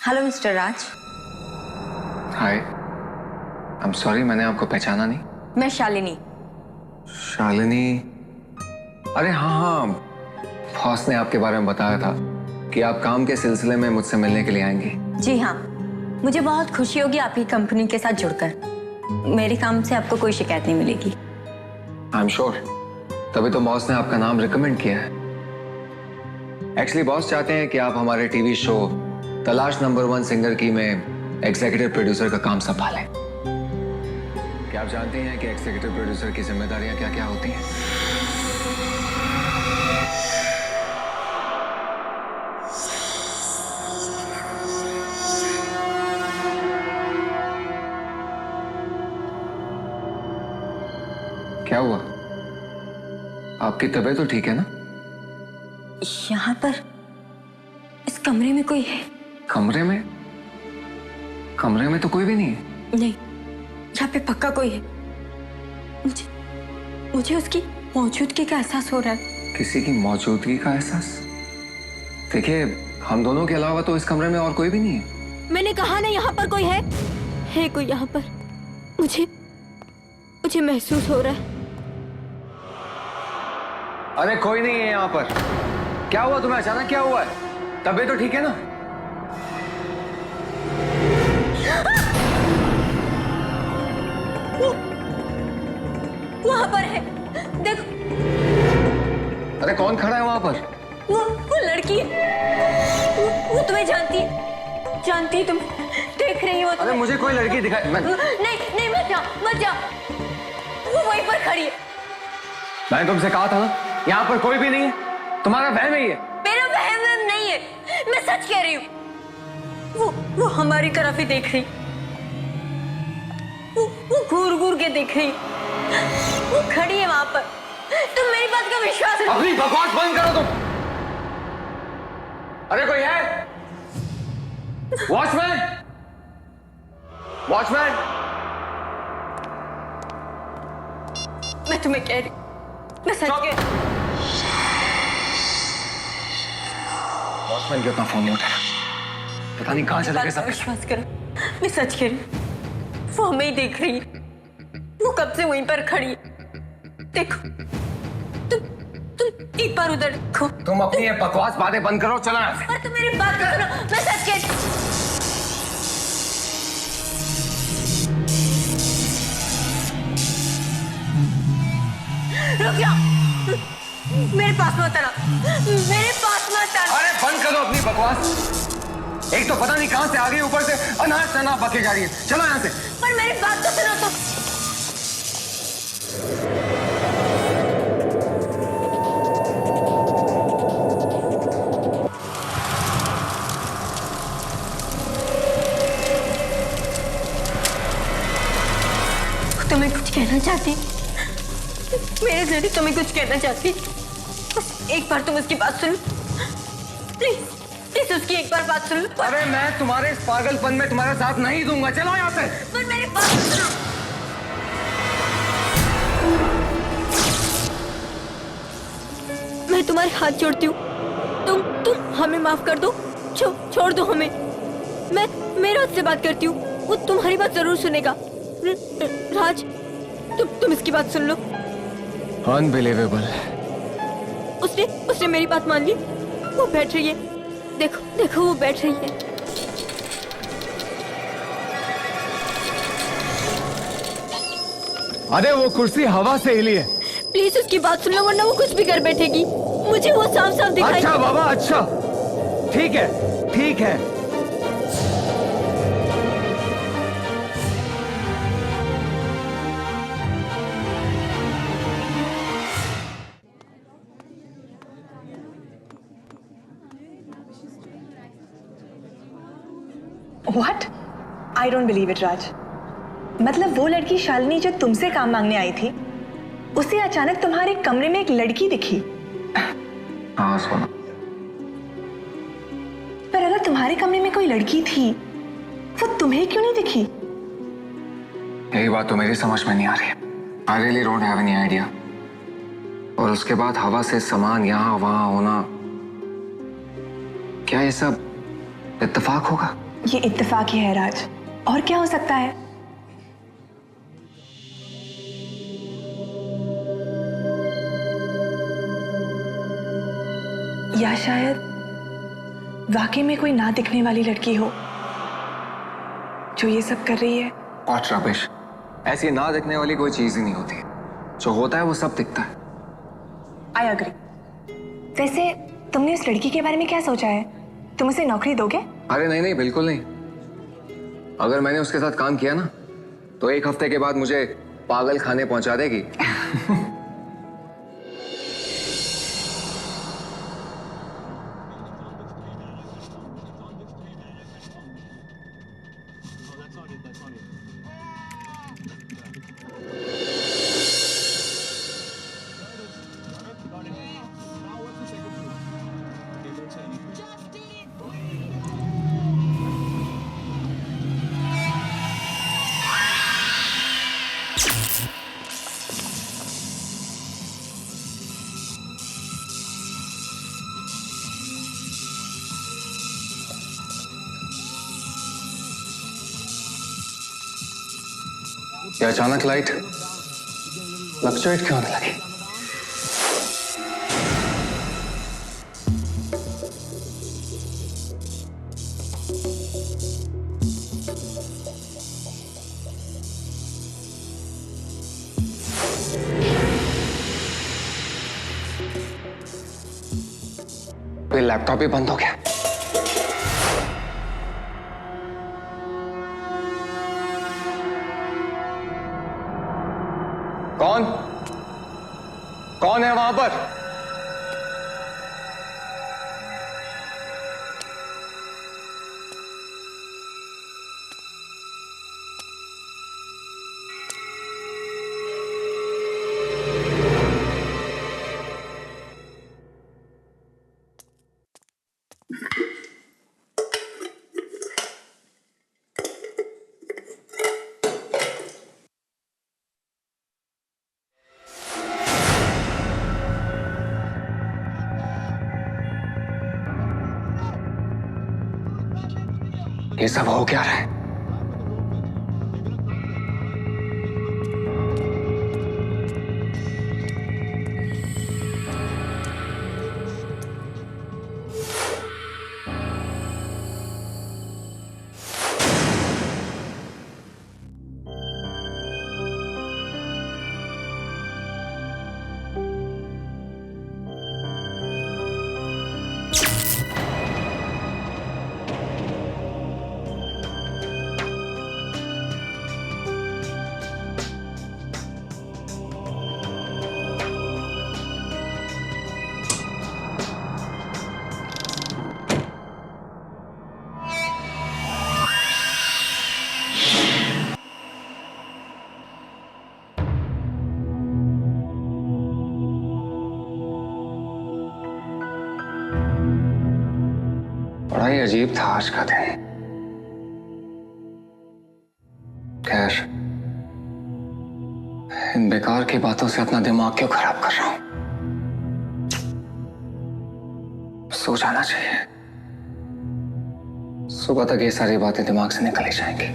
Hello mister Raj. Hi, I am sorry, मैंने आपको पहचाना नहीं। मैं शालिनी। शालिनी? अरे हाँ हाँ, बॉस ने आपके बारे में बताया था कि आप काम के सिलसिले में मुझसे मिलने के लिए आएंगी। जी हाँ, मुझे बहुत खुशी होगी आपकी कंपनी के साथ जुड़कर। मेरे काम से आपको कोई शिकायत नहीं मिलेगी। आई एम श्योर, तभी तो बॉस ने आपका नाम रिकमेंड किया है। एक्चुअली बॉस चाहते हैं कि आप हमारे टीवी शो तलाश नंबर 1 सिंगर की में एग्जीक्यूटिव प्रोड्यूसर का काम संभालें। क्या आप जानते हैं कि एग्जीक्यूटिव प्रोड्यूसर की जिम्मेदारियां क्या क्या होती हैं? क्या हुआ? आपकी तबीयत तो ठीक है ना? यहाँ पर इस कमरे में कोई है? कमरे में? कमरे में तो कोई भी नहीं है। नहीं, यहाँ पे पक्का कोई है। मुझे मुझे उसकी मौजूदगी का एहसास हो रहा है। किसी की मौजूदगी का एहसास? देखिए, हम दोनों के अलावा तो इस कमरे में और कोई भी नहीं है। मैंने कहा ना यहाँ पर कोई है। है कोई यहाँ पर। मुझे मुझे महसूस हो रहा है। अरे कोई नहीं है यहाँ पर। क्या हुआ तुम्हें? अचानक क्या हुआ है? तबीयत तो ठीक है ना? वहाँ पर है, देखो। अरे कौन खड़ा है वहाँ पर? वो लड़की है। वो तुम्हें जानती है। जानती है, तुम देख रही हो। अरे मुझे कोई लड़की दिखाई नहीं नहीं, मत जाओ मत जाओ। वो वहीं पर खड़ी है। मैंने तुमसे कहा था ना, यहाँ पर कोई भी नहीं है। तुम्हारा वहम है ये। मेरा वहम नहीं है, मैं सच कह रही हूँ। वो हमारी तरफ ही देख रही। वो घूर घूर के देख रही। वो खड़ी है वहां पर। तुम मेरी बात का विश्वास करो। अपनी बकवास बंद करो तुम। अरे कोई है? वॉचमैन! वॉचमैन! मैं तुम्हें कह रही, मैं सच कह रही। वॉचमैन क्यों अपना फोन नहीं उठा रहा? पता नहीं कहाँ चले गए सब। विश्वास करो, मैं सच कह रही। वो हमें ही देख रही है। वो कब से वहीं पर खड़ी है। देखो, तुम एक बार उधर देखो। तुम अपनी ये बकवास बातें बंद करो, चलो यहाँ से। पर तुम मेरी बात करो, मैं सच कह रही। रुक जाओ, मेरे पास मत आना, मेरे पास मत आना। अरे बंद करो अपनी बकवास। एक तो पता नहीं कहां से आ गई, ऊपर से अनाज चना बके जा रही है। चलो यहाँ से। पर मेरी बात तो सुनो। तो तुम्हें कुछ कहना चाहती, मेरे जरिए तुम्हें कुछ कहना चाहती। बस एक बार तुम उसकी बात सुन, प्लीज प्लीज उसकी एक बार बात सुन। अरे मैं तुम्हारे इस पागलपन में तुम्हारा साथ नहीं दूंगा। चलो यहाँ से। पर मेरी बात सुनो। मैं तुम्हारे हाथ जोड़ती हूँ, तुम हमें माफ कर दो। छोड़ दो हमें। मैं मेरे हाथ से बात करती हूँ, वो तुम्हारी बात जरूर सुनेगा। राज, तुम इसकी बात सुन लो। अनबिलीवेबल। उसने मेरी बात मान ली। वो बैठ रही है, देखो देखो, वो बैठ रही है। अरे वो कुर्सी हवा से हिली है। प्लीज उसकी बात सुन लो, वरना वो कुछ भी कर बैठेगी। मुझे वो साफ साफ दिखाई। अच्छा बाबा, अच्छा, ठीक है ठीक है। What? I don't believe it, राज। मतलब वो लड़की शालिनी जो तुमसे काम मांगने आई थी, उसे अचानक तुम्हारे कमरे में एक लड़की दिखी। हाँ सोना। पर अगर तुम्हारे कमरे में कोई लड़की थी, वो तुम्हें क्यों नहीं दिखी? यही बात तो मेरी समझ में नहीं आ रही। I really don't have any idea। और उसके बाद हवा से सामान यहाँ वहां होना, क्या ये सब इत्तेफाक होगा? ये इत्तेफाक ही है राज, और क्या हो सकता है? या शायद वाकई में कोई ना दिखने वाली लड़की हो जो ये सब कर रही है। और रबिश, ऐसी ना दिखने वाली कोई चीज ही नहीं होती, जो होता है वो सब दिखता है। I agree. वैसे तुमने उस लड़की के बारे में क्या सोचा है? तुम उसे नौकरी दोगे? अरे नहीं नहीं, बिल्कुल नहीं। अगर मैंने उसके साथ काम किया ना, तो 1 हफ्ते के बाद मुझे पागल खाने पहुंचा देगी। ये अचानक लाइट फ्लक्चुएट क्यों होने लगी? ये लैपटॉप ही बंद हो गया। कौन कौन है वहां पर? ये सब हो क्या रहा है? बड़ा ही अजीब था आज का दिन। खैर, इन बेकार की बातों से अपना दिमाग क्यों खराब कर रहा हूं? सो जाना चाहिए। सुबह तक ये सारी बातें दिमाग से निकल ही जाएंगी।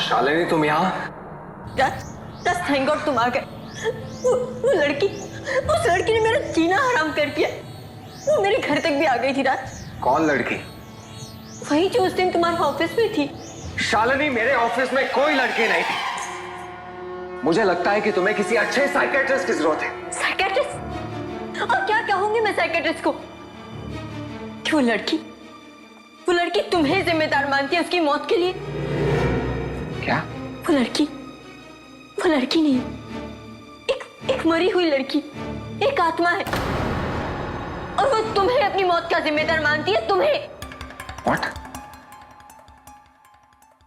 शालिनी, तुम यहाँ? थैंक गॉड तुम आ गए। वो लड़की, उस लड़की ने मेरा जीना हराम कर दिया। वो मेरे घर तक भी आ गई थी राज। कौन लड़की? वही जो उस दिन तुम्हारे ऑफिस में थी। शालिनी, मेरे ऑफिस में कोई लड़की नहीं थी। मुझे लगता है कि तुम्हें किसी अच्छे साइकियाट्रिस्ट की जरूरत है। साइकियाट्रिस्ट? और क्या कहूंगी मैं साइकेट्रिस्ट को कि वो लड़की तुम्हें जिम्मेदार मानती है उसकी मौत के लिए। क्या? वो लड़की नहीं, एक मरी हुई लड़की, एक आत्मा है, और वो तुम्हें अपनी मौत का जिम्मेदार मानती है, तुम्हें।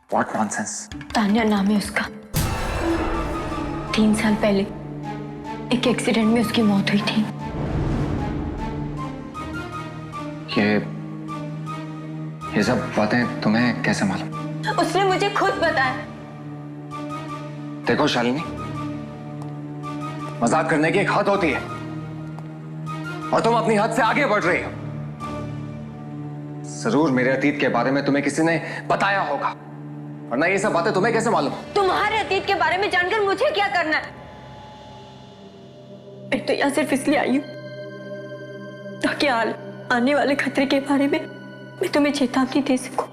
What nonsense? तान्या नाम है उसका। 3 साल पहले एक एक्सीडेंट में उसकी मौत हुई थी। ये सब बातें तुम्हें कैसे मालूम? उसने मुझे खुद बताया। देखो शालिनी, मजाक करने की एक हद होती है और तुम अपनी हद से आगे बढ़ रही हो। जरूर मेरे अतीत के बारे में तुम्हें किसी ने बताया होगा, वरना ये सब बातें तुम्हें कैसे मालूम? तुम्हारे अतीत के बारे में जानकर मुझे क्या करना है? मैं तो यहाँ सिर्फ इसलिए आई हूँ ताकि आने वाले खतरे के बारे में मैं तुम्हें चेतावनी दे सकूं।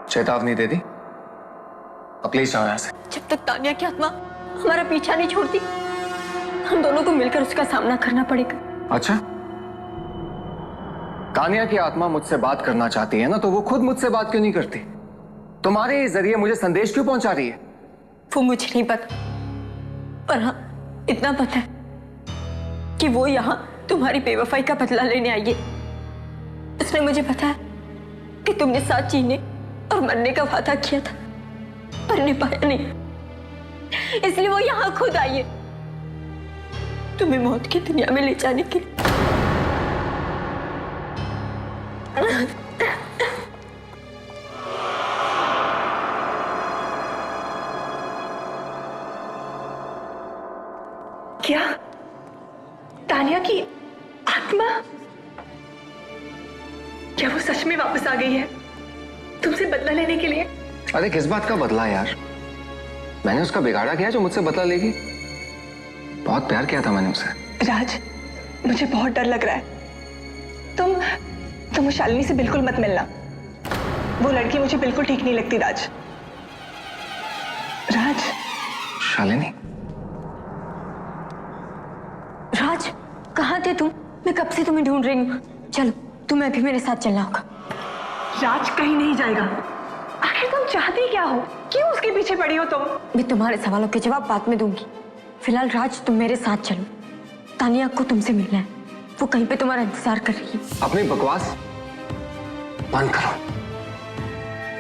चेतावनी दे दी? अब प्लीज जाओ यहाँ से। जब तक तान्या की आत्मा हमारा पीछा नहीं छोड़ती, हम दोनों को मिलकर उसका सामना करना पड़ेगा। अच्छा, तान्या की आत्मा मुझसे बात करना चाहती है ना, तो वो खुद मुझसे बात क्यों नहीं करती? तुम्हारे जरिए मुझे संदेश क्यों पहुंचा रही है? वो मुझे नहीं पता, पर हाँ इतना पता है कि वो यहाँ तुम्हारी बेवफाई का बदला लेने आई है। उसने मुझे बताया कि तुमने साथ जीने और मरने का वादा किया था, पर निभाया नहीं, इसलिए वो यहाँ खुद आई है तुम्हें मौत की दुनिया में ले जाने के लिए। क्या तान्या की आत्मा, क्या वो सच में वापस आ गई है तुमसे बदला लेने के लिए? अरे किस बात का बदला यार? मैंने उसका बिगाड़ा किया जो मुझसे बदला लेगी? बहुत प्यार किया था मैंने उसे। राज, मुझे बहुत डर लग रहा है। तुम शालिनी से बिल्कुल मत मिलना। वो लड़की मुझे बिल्कुल ठीक नहीं लगती राज। शालिनी? राज, कहाँ थे तुम? मैं कब से तुम्हें ढूंढ रही हूँ। चलो, तुम्हें अभी मेरे साथ चलना होगा। राज कहीं नहीं जाएगा। आखिर तुम चाहती क्या हो? क्यों उसके पीछे पड़ी हो तुम? मैं तुम्हारे सवालों के जवाब बाद में दूंगी। फिलहाल राज, तुम मेरे साथ चलो। तानिया को तुमसे मिलना है, वो कहीं पे तुम्हारा इंतजार कर रही है। अपनी बकवास बंद करो।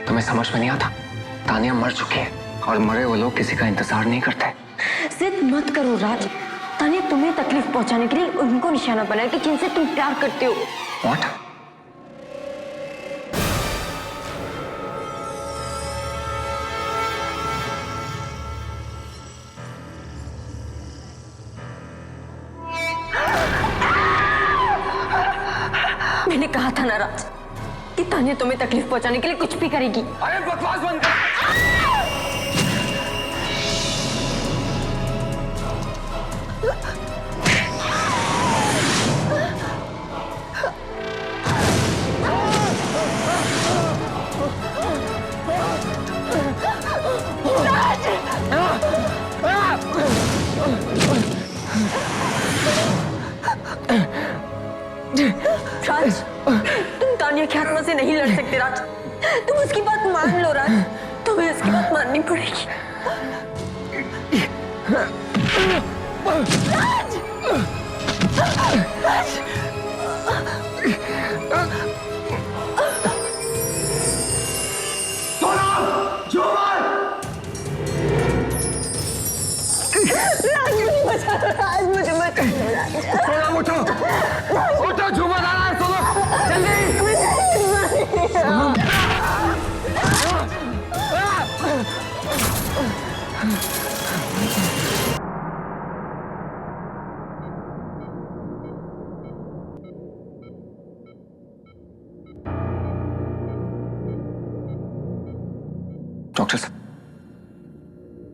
तुम्हें समझ में नहीं आता? तानिया मर चुकी है और मरे हुए लोग किसी का इंतजार नहीं करते। जिद मत करो राज। तानिया तुम्हें तकलीफ पहुंचाने के लिए उनको निशाना बनाया कि जिनसे तुम प्यार करते हो। What? मैंने कहा था ना राज कि तानिया तुम्हें तकलीफ पहुंचाने के लिए कुछ भी करेगी। अरे बकवास बंद कर। राज, तुम तानिया की आत्मा से नहीं लड़ सकते राज। तुम उसकी बात मान लो राज, तुम्हें उसकी बात माननी पड़ेगी। राज! राज! राज, मुझे बचा लो राज, मुझे बचा लो राज। उठो, उठो, झूमर आ रहा है, सुनो, जल्दी।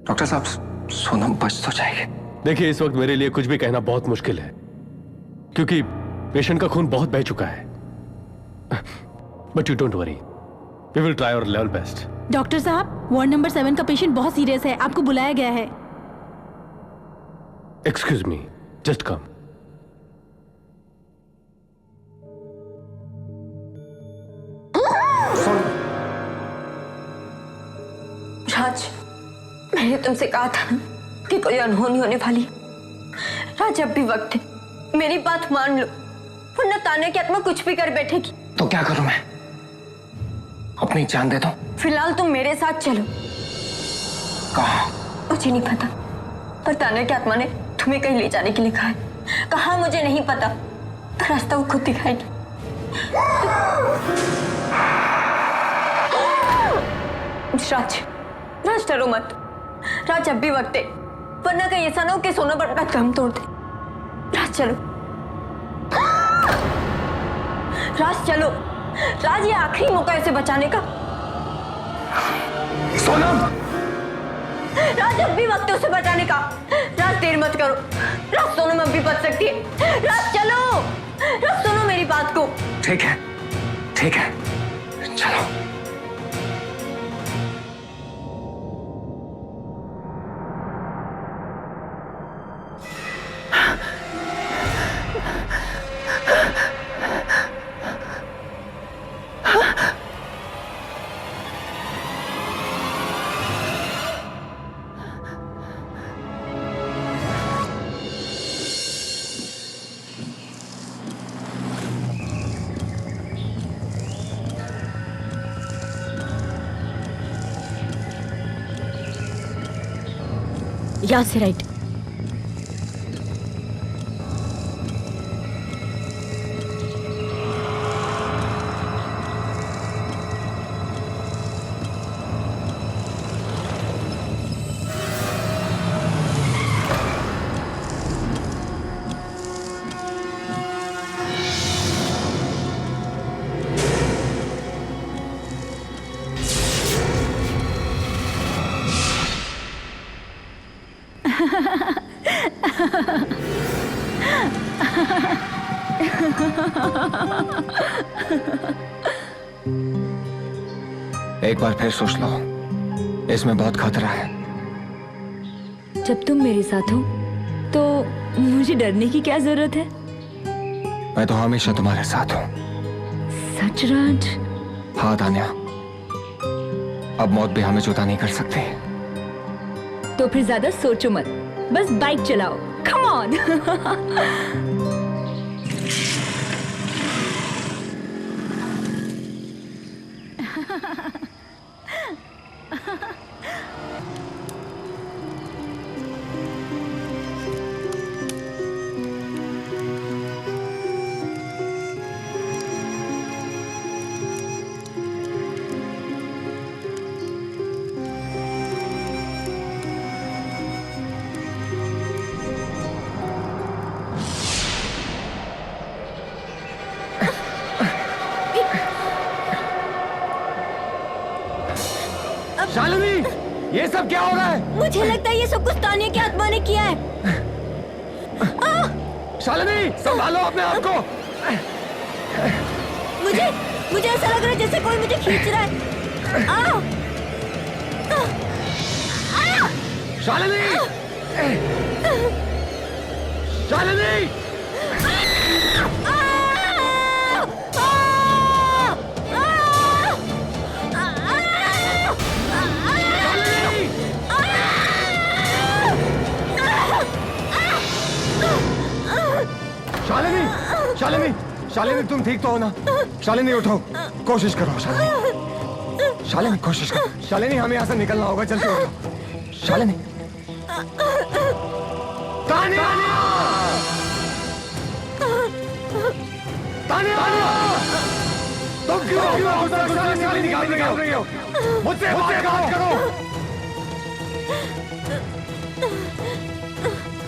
डॉक्टर साहब, सोनम बच तो जाएगी। देखिए, इस वक्त मेरे लिए कुछ भी कहना बहुत मुश्किल है, क्योंकि पेशेंट का खून बहुत बह चुका है। But you don't worry, we will try our level best. Doctor साहब, वार्ड नंबर 7 का पेशेंट बहुत सीरियस है, आपको बुलाया गया है। Excuse me, just come. राज, मैंने तुमसे कहा था ना कि कोई अनहोनी होने वाली है। राज, अब भी वक्त है, मेरी बात मान लो, वरना तान्या की आत्मा कुछ भी कर बैठेगी। तो क्या करूं मैं? अपनी जान दे दो? फिलहाल तुम मेरे साथ चलो। कहाँ? मुझे नहीं पता, पर तान्या की आत्मा ने तुम्हें कहीं ले जाने के लिए कहा है। कहाँ मुझे नहीं पता, पर रास्ता वो खुद दिखाएगी। राज, राज डरो मत। राज, अब भी वक्त है, वरना कहीं ऐसा ना हो कि सोना बड़ा दम तोड़ दे। राज चलो, राज चलो। राज, ये आखिरी मौका है इसे बचाने का। सोनम! राज, अब भी वक्त है उसे बचाने का। राज, देर मत करो। राज, सोनम अब भी बच सकती है। राज चलो, राज सुनो मेरी बात को। ठीक है, ठीक है, चलो। यहाँ से राइट। एक बार फिर सोच लो, इसमें बहुत खतरा है। जब तुम मेरे साथ हो तो मुझे डरने की क्या जरूरत है? मैं तो हमेशा तुम्हारे साथ हूँ। सच राज? हाँ तान्या, अब मौत भी हमें जुदा नहीं कर सकती। तो फिर ज्यादा सोचो मत, बस बाइक चलाओ। Come on. शालिनी, ये सब क्या हो रहा है? मुझे लगता है ये सब कुछ तान्या की आत्मा ने किया है। शालिनी, संभालो अपने आप को। मुझे ऐसा लग रहा है जैसे कोई मुझे खींच रहा है। शालिनी! शालिनी! शालिनी! शालिनी! शालिनी, तुम ठीक तो हो ना? शालिनी उठो, कोशिश करो। शालिनी, शालिनी कोशिश करो। शालिनी, हमें यहाँ से निकलना होगा, जल्दी उठो। शालिनी! तान्या! तान्या! तुम क्यों शालिनी निकाल रही हो? मुझसे बात करो।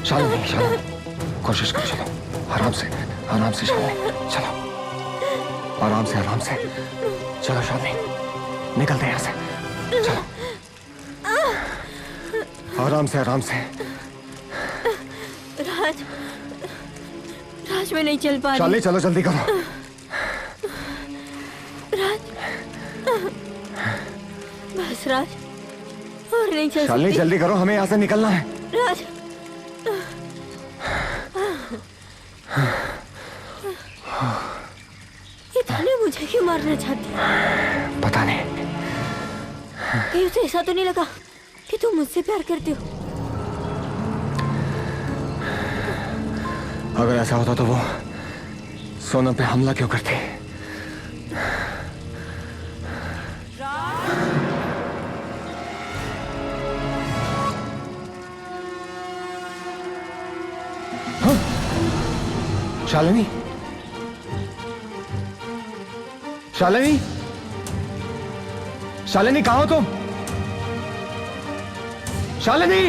शालिनी, शालिनी, कोशिश करो, चलो। आराम से शालिनी, चलो। आराम से चलो शालिनी, निकलते हैं यहाँ से। चलो, आराम से। राज, मैं नहीं चल पा रही। शालिनी, चलो जल्दी करो। बस राज, और नहीं चल शालिनी, सकती। जल्दी करो, हमें यहाँ से निकलना है। राज, ये तानिया मुझे क्यों मारना चाहती है? पता नहीं। कहीं उसे ऐसा तो नहीं लगा कि तुम मुझसे प्यार करते हो? अगर ऐसा होता तो वो सोनम पे हमला क्यों करती? हाँ? शालिनी, शालिनी, शालिनी कहाँ हो तुम? शालिनी,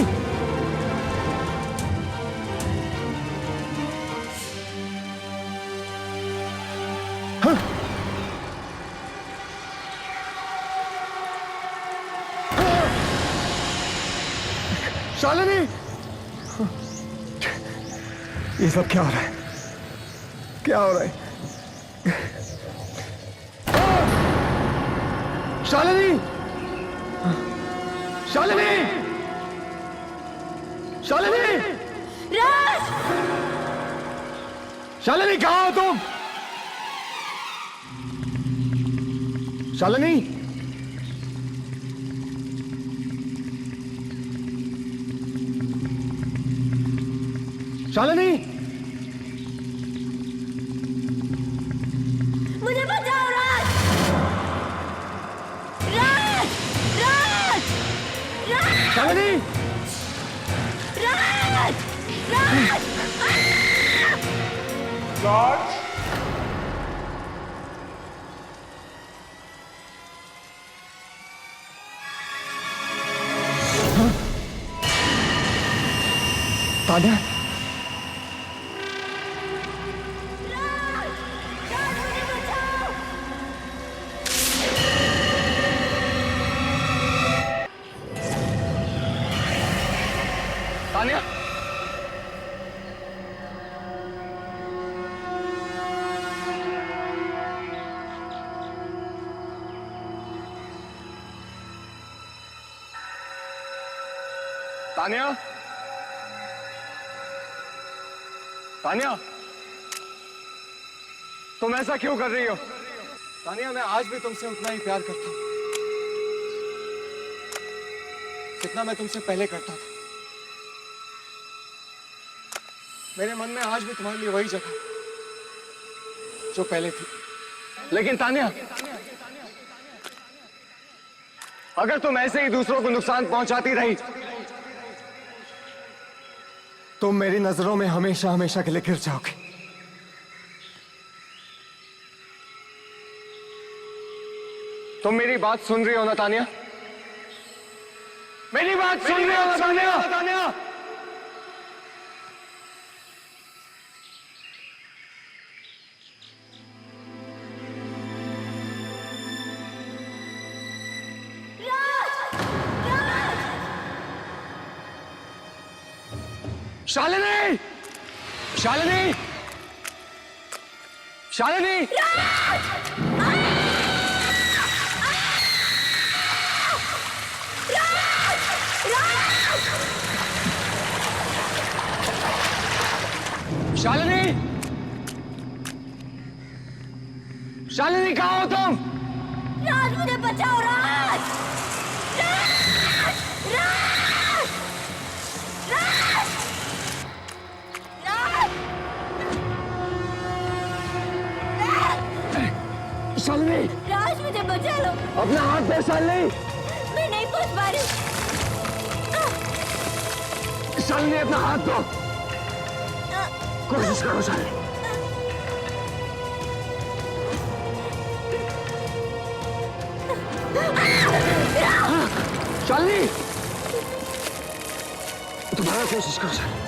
हाँ? शालिनी, ये सब क्या हो रहा है? क्या हो रहा है? शालिनी, शालिनी, शालिनी, राज! शालिनी कहाँ हो तुम? शालिनी, शालिनी, मुझे बचाओ राज! राज! राज! राज! शालिनी, राज! राज! तान्या, राज, मुझे बचाओ! तान्या, तान्या, तान्या, तुम ऐसा क्यों कर रही हो? तान्या, मैं आज भी तुमसे उतना ही प्यार करता हूं जितना मैं तुमसे पहले करता था। मेरे मन में आज भी तुम्हारे लिए वही जगह जो पहले थी। लेकिन तान्या, अगर तुम ऐसे ही दूसरों को नुकसान पहुंचाती रही तुम मेरी नजरों में हमेशा हमेशा के लिए गिर जाओगे। तुम मेरी बात सुन रही हो ना तान्या? मेरी बात सुन रही हो ना तान्या? शालिनी, शालिनी, शालिनी, शालिनी, शालिनी कहाँ हो तुम? राज, मुझे बचाओ राज! राज! राज! राज! राज! शालिनी, राज, मुझे बचा लो! अपना हाथ दे शालिनी। मैं नहीं पहुंच पा रही हूँ। शालिनी, अपना हाथ दो। कोशिश करो शालिनी। शालिनी, दोबारा कोशिश करो शालिनी।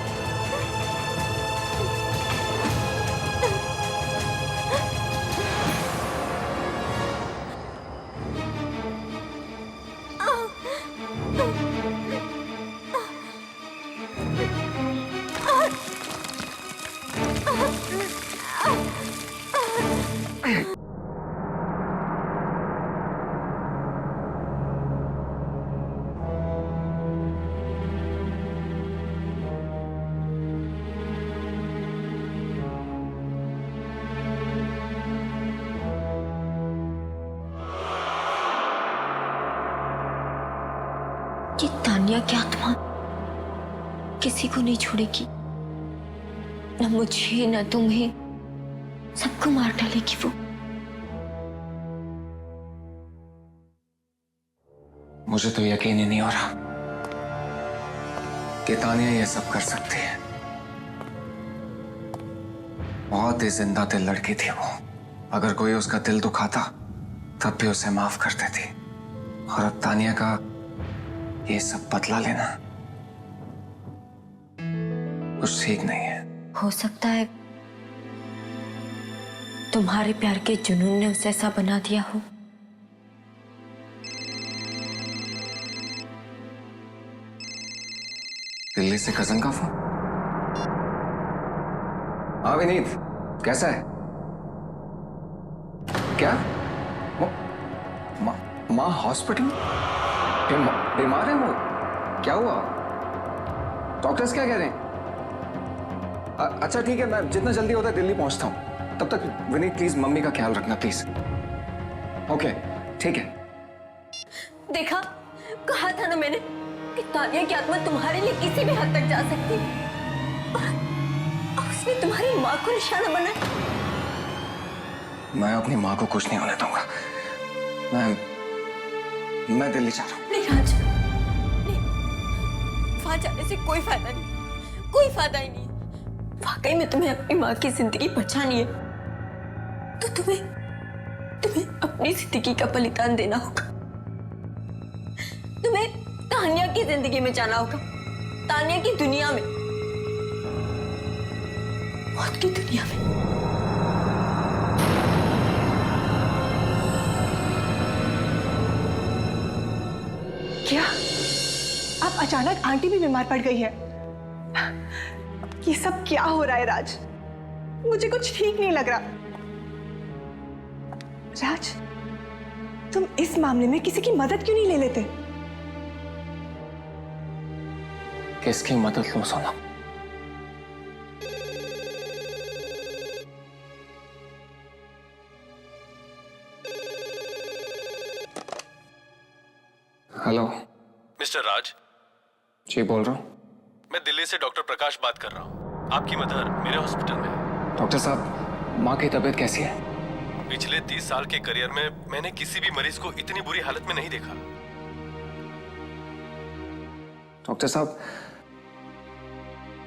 कि तानिया की आत्मा किसी को नहीं छोड़ेगी, न मुझे न तुम्हें, सबको मार डालेगी वो। मुझे तो यकीन ही नहीं हो रहा कि तानिया ये सब कर सकती है। बहुत ही जिंदा दिल लड़की थी वो। अगर कोई उसका दिल दुखाता तब भी उसे माफ कर देती। और अब तानिया का ये सब बदला लेना कुछ ठीक नहीं है। हो सकता है तुम्हारे प्यार के जुनून ने उसे ऐसा बना दिया हो। दिल्ली से कजन का फोन। हाँ विनीत, कैसा है? क्या माँ हॉस्पिटल बीमार है वो? क्या हुआ? डॉक्टर्स क्या कह रहे हैं? अच्छा ठीक है, मैं जितना जल्दी होता है दिल्ली पहुंचता हूं। तब तक विनीत प्लीज मम्मी का ख्याल रखना प्लीज। ओके ठीक है। देखा, कहा था ना मैंने कि तानिया की आत्मा तुम्हारे लिए किसी भी हद तक जा सकती है। और उसने तुम्हारी माँ को निशाना बनाया। मैं अपनी माँ को कुछ नहीं होने दूंगा। मैं दिल्ली जा रहा हूँ। नहीं राज, नहीं, वहां जाने से कोई फायदा नहीं, कोई फायदा ही नहीं। वाकई में तुम्हें अपनी माँ की जिंदगी बचानी है तो तुम्हें अपनी जिंदगी का बलिदान देना होगा। तुम्हें तानिया की जिंदगी में जाना होगा, तानिया की दुनिया में, मौत की दुनिया में। क्या अब अचानक आंटी भी बीमार पड़ गई है? ये सब क्या हो रहा है राज? मुझे कुछ ठीक नहीं लग रहा। राज, तुम इस मामले में किसी की मदद क्यों नहीं ले लेते? किसकी मदद लूं सोना? हेलो मिस्टर राज, जी बोल रहा हूँ। मैं दिल्ली से डॉक्टर प्रकाश बात कर रहा हूँ। आपकी मदर मेरे हॉस्पिटल में है। डॉक्टर साहब, माँ की तबीयत कैसी है? पिछले 30 साल के करियर में मैंने किसी भी मरीज को इतनी बुरी हालत में नहीं देखा। डॉक्टर साहब,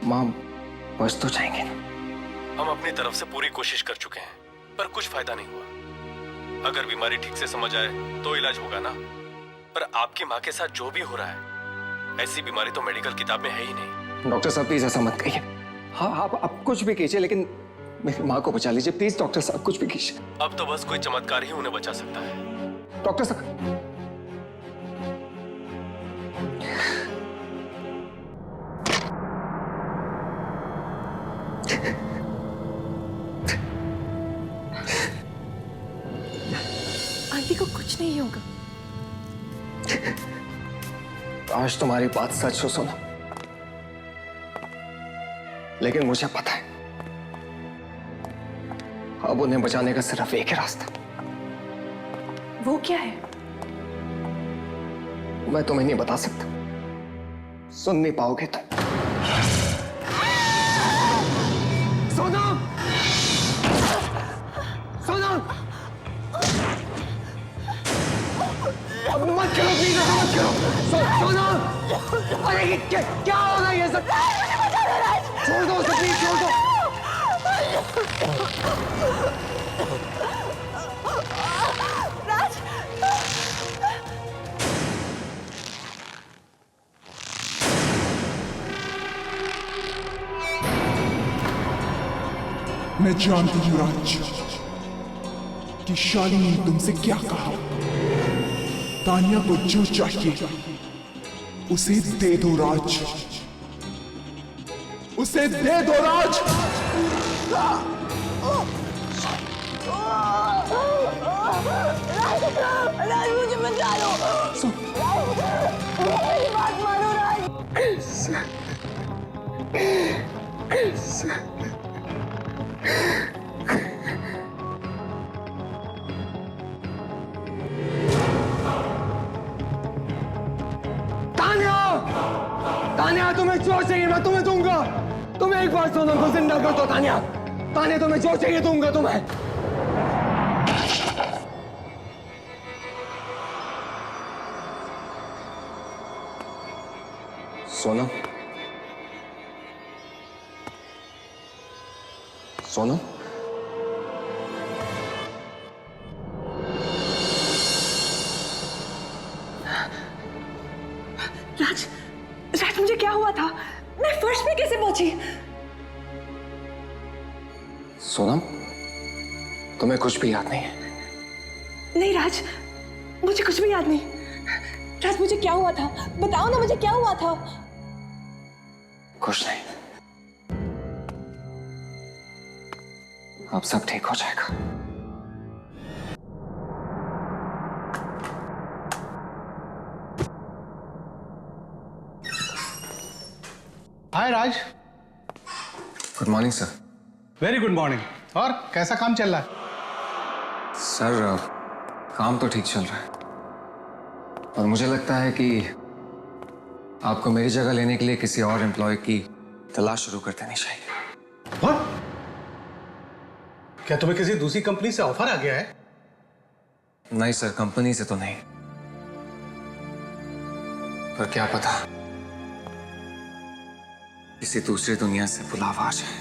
माँ बच तो जाएंगे ना? हम अपनी तरफ से पूरी कोशिश कर चुके हैं, पर कुछ फायदा नहीं हुआ। अगर बीमारी ठीक से समझ आए तो इलाज होगा ना। पर आपकी माँ के साथ जो भी हो रहा है, ऐसी बीमारी तो मेडिकल किताब में है ही नहीं। डॉक्टर साहब प्लीज ऐसा मत कहिए। हाँ आप कुछ भी कीजिए, लेकिन मेरी माँ को बचा लीजिए प्लीज। डॉक्टर साहब कुछ भी कीजिए। अब तो बस कोई चमत्कार ही उन्हें बचा सकता है। डॉक्टर साहब, आंटी को कुछ नहीं होगा। आज तुम्हारी बात सच हो सोना, लेकिन मुझे पता है अब उन्हें बचाने का सिर्फ एक ही रास्ता। वो क्या है? मैं तुम्हें नहीं बता सकता, सुन नहीं पाओगे तुम। सोना, सोना, अब मत करो प्लीज, मत करो। सोना, अरे क्या हो रहा है ये सब? छोड़ दो उसे प्लीज, छोड़ दो। मैं जानती हूँ राज कि शालिनी ने तुमसे क्या कहा। तानिया को जो चाहिए उसे दे दो राज, उसे दे दो राज। राज मुझे बचा लो, मेरी बात मानो राज। तान्या! तान्या तुम्हें जो चाहिए मैं तुम्हें दूंगा। तुम एक बार सोनम को जिंदा कर दो तान्या। तान्या तुम्हें जो चाहिए दूंगा तुम्हें। सोनम, सोनम, राज, राज मुझे क्या हुआ था? मैं फर्श पे कैसे पहुंची? सोनम, तुम्हें कुछ भी याद नहीं है? नहीं राज, मुझे कुछ भी याद नहीं। राज मुझे क्या हुआ था? बताओ ना मुझे क्या हुआ था? कुछ नहीं, अब सब ठीक हो जाएगा। Hi Raj. Good morning sir. Very good morning. और कैसा काम चल रहा है? सर काम तो ठीक चल रहा है, और मुझे लगता है कि आपको मेरी जगह लेने के लिए किसी और एम्प्लॉय की तलाश शुरू कर देनी चाहिए। What? क्या तुम्हें किसी दूसरी कंपनी से ऑफर आ गया है? नहीं सर, कंपनी से तो नहीं, पर क्या पता किसी दूसरी दुनिया से बुलावा आ जाए।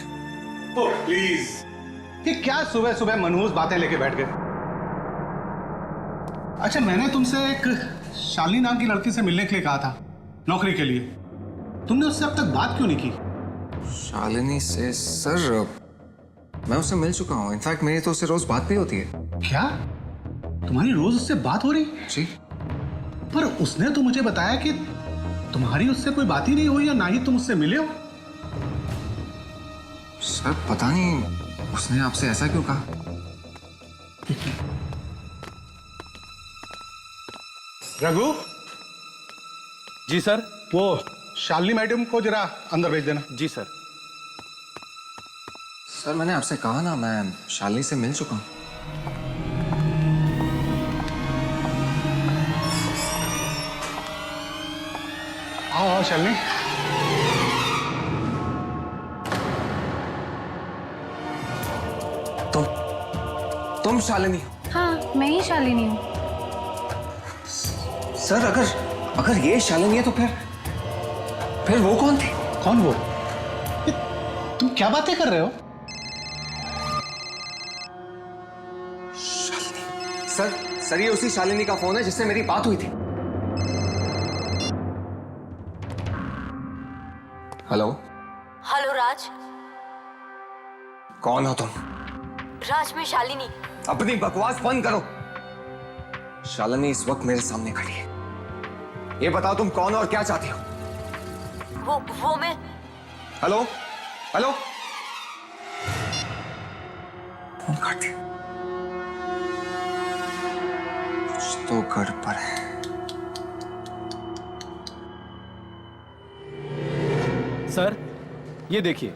ओह प्लीज, ये क्या सुबह सुबह मनहूस बातें लेके बैठ गए? अच्छा, मैंने तुमसे एक शालिनी नाम की लड़की से मिलने के लिए कहा था नौकरी के लिए। तुमने उससे अब तक बात क्यों नहीं की? शालिनी से? सर मैं उससे मिल चुका हूँ। इनफैक्ट मेरी तो उससे रोज बात भी होती है। क्या तुम्हारी रोज उससे बात हो रही? जी। पर उसने तो मुझे बताया कि तुम्हारी उससे कोई बात ही नहीं हुई, या ना ही तुम उससे मिले हो। सर पता नहीं उसने आपसे ऐसा क्यों कहा। रघु, जी सर। वो शालिनी मैडम को जरा अंदर भेज देना। जी सर। सर मैंने आपसे कहा ना, मैं शालिनी से मिल चुका हूँ। आओ आओ शालिनी। तुम शालिनी? हाँ, मैं ही शालिनी हूँ। सर अगर ये शालिनी है तो फिर वो कौन थी? कौन वो? तुम क्या बातें कर रहे हो? शालिनी? सर ये उसी शालिनी का फोन है जिससे मेरी बात हुई थी। हेलो। हेलो राज। कौन हो तुम? राज मैं शालिनी। अपनी बकवास बंद करो। शालिनी इस वक्त मेरे सामने खड़ी है। ये बताओ तुम कौन हो और क्या चाहती हो? वो मैं। Hello hello. फोन काट दिया। कुछ तो गड़बड़ है। सर ये देखिए,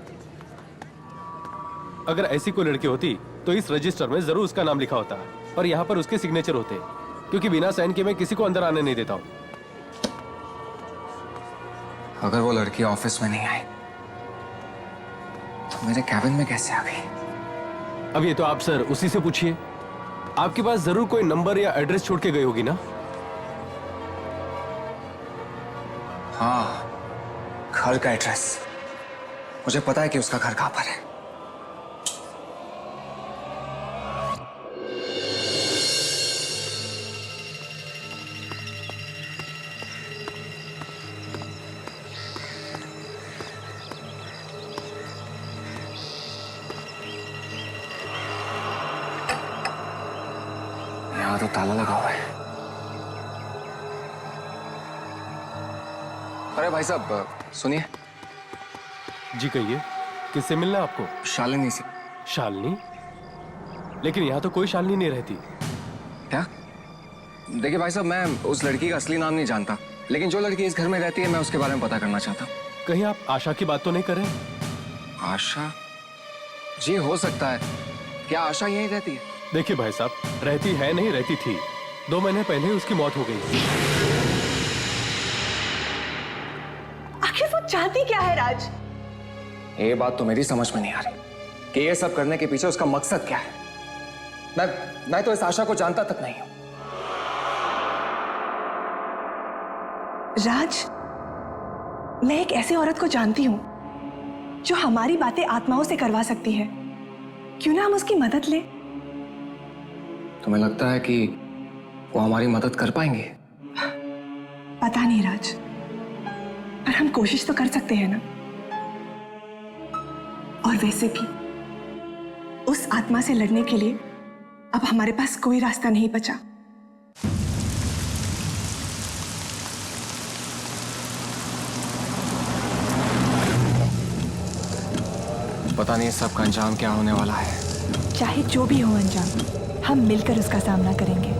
अगर ऐसी कोई लड़की होती तो इस रजिस्टर में जरूर उसका नाम लिखा होता, और यहाँ पर उसके सिग्नेचर होते, क्योंकि बिना साइन के मैं किसी को अंदर आने नहीं देता हूँ। अगर वो लड़की ऑफिस में नहीं आई तो मेरे कैबिन में कैसे आ गई? अब ये तो आप सर उसी से पूछिए। आपके पास जरूर कोई नंबर या एड्रेस छोड़ के गई होगी ना? हाँ, घर का एड्रेस। मुझे पता है कि उसका घर कहां पर है। यहाँ तो ताला लगा हुआ है। अरे भाई साहब सुनिए। जी कहिए, किससे मिलना है आपको? शालिनी से। शालिनी? लेकिन यहाँ तो कोई शालिनी नहीं रहती। क्या? देखिए भाई साहब, मैं उस लड़की का असली नाम नहीं जानता, लेकिन जो लड़की इस घर में रहती है मैं उसके बारे में पता करना चाहता हूँ। कहीं आप आशा की बात तो नहीं कर रहे? आशा? जी हो सकता है। क्या आशा यहीं रहती है? देखिए भाई साहब, रहती है नहीं, रहती थी। 2 महीने पहले ही उसकी मौत हो गई। आखिर वो चाहती क्या है राज? ये बात तो मेरी समझ में नहीं आ रही कि ये सब करने के पीछे उसका मकसद क्या है। मैं तो इस आशा को जानता तक नहीं हूं। राज, मैं एक ऐसी औरत को जानती हूं जो हमारी बातें आत्माओं से करवा सकती है। क्यों ना हम उसकी मदद लें? तुम्हें लगता है कि वो हमारी मदद कर पाएंगे? पता नहीं राज, पर हम कोशिश तो कर सकते हैं ना। और वैसे भी उस आत्मा से लड़ने के लिए अब हमारे पास कोई रास्ता नहीं बचा। पता नहीं सब का अंजाम क्या होने वाला है। चाहे जो भी हो अंजाम, हम मिलकर उसका सामना करेंगे।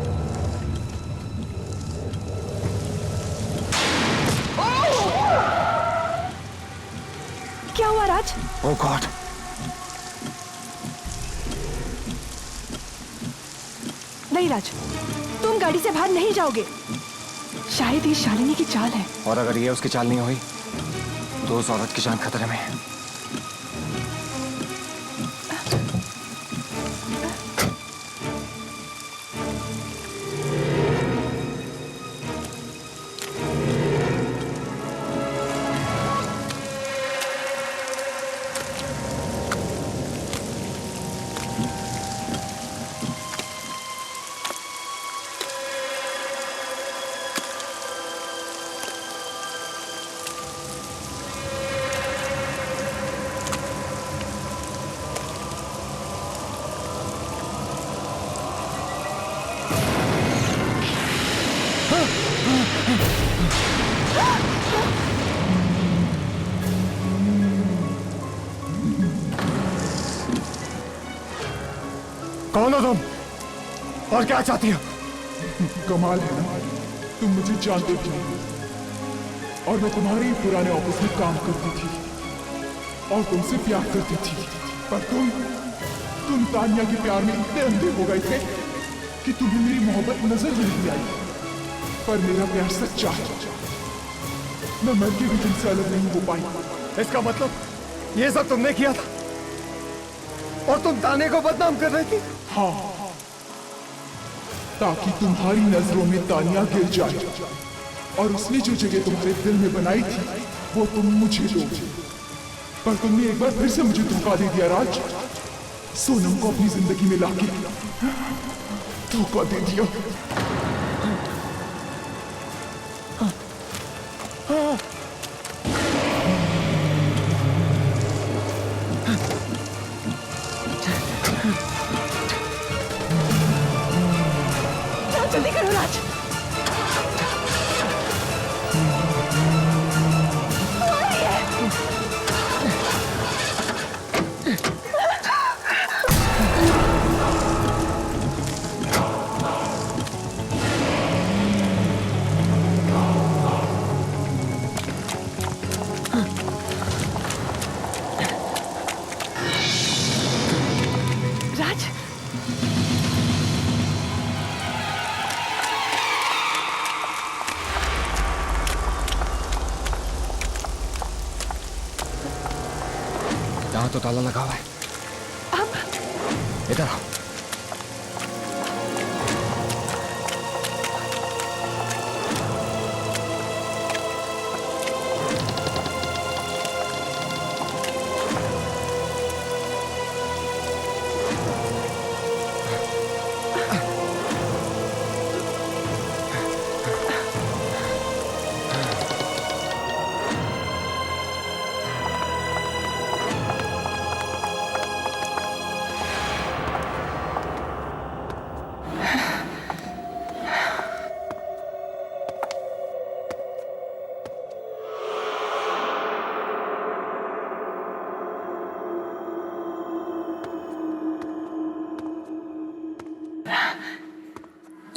क्या हुआ राज? ओह गॉड! नहीं राज, तुम गाड़ी से बाहर नहीं जाओगे। शायद ये शालिनी की चाल है। और अगर ये उसकी चाल नहीं हुई तो उस औरत की जान खतरे में है। कौन हो तुम और क्या चाहती हो? कमाल है ना, तुम मुझे जानते भी नहीं और मैं तुम्हारे ही पुराने ऑफिस में काम करती थी और तुमसे प्यार करती थी। पर तुम तानिया के प्यार में इतने अंधे हो गए थे कि तुम्हें मेरी मोहब्बत नजर भी नहीं आई। पर मेरा प्यार सच्चा है, मैं मर के भी तुमसे अलग नहीं हो पाई। इसका मतलब ये सब तुमने किया था और तुम ताने को बदनाम कर रही थी? हाँ, ताकि तुम्हारी नजरों में तानिया गिर जाए और उसने जो जगह तुम्हारे दिल में बनाई थी वो तुम मुझे दो। पर तुमने एक बार फिर से मुझे धोखा दे दिया राज। सोनम को अपनी जिंदगी में लाके धोखा दे दिया। जल्दी करो राज। राज, यहाँ तो ताला लगा हुआ है। अब इधर आओ।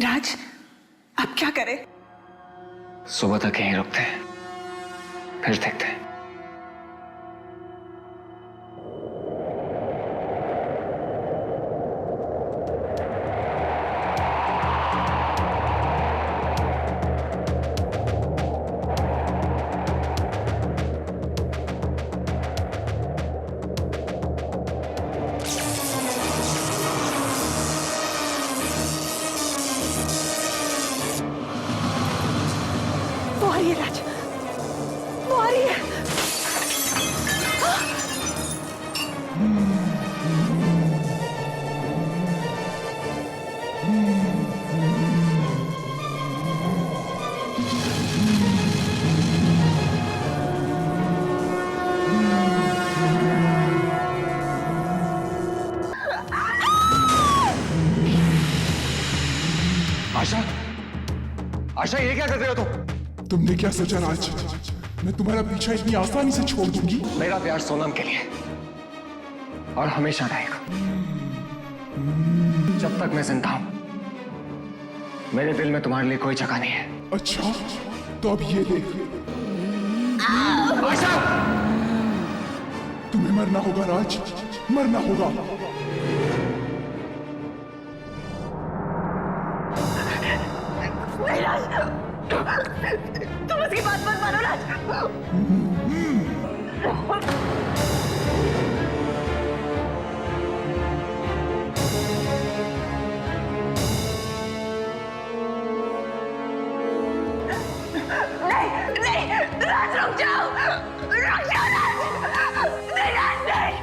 राज, अब क्या करें? सुबह तक यहीं रुकते हैं, फिर देखते हैं। वो आ रही है। आशा, आशा ये क्या कर रहे हो तुम? तुमने क्या सोचा राज, मैं तुम्हारा पीछा इतनी आसानी से छोड़ दूंगी? मेरा प्यार सोनम के लिए और हमेशा रहेगा। जब तक मैं जिंदा हूं, मेरे दिल में तुम्हारे लिए कोई जगह नहीं है। अच्छा, तो अब ये देख, आशा! तुम्हें मरना होगा राज, मरना होगा। तुम उसकी बात मत मानो राज। नहीं नहीं राज, रुक जाओ, रुक जाओ राज। नहीं राज, नहीं नहीं।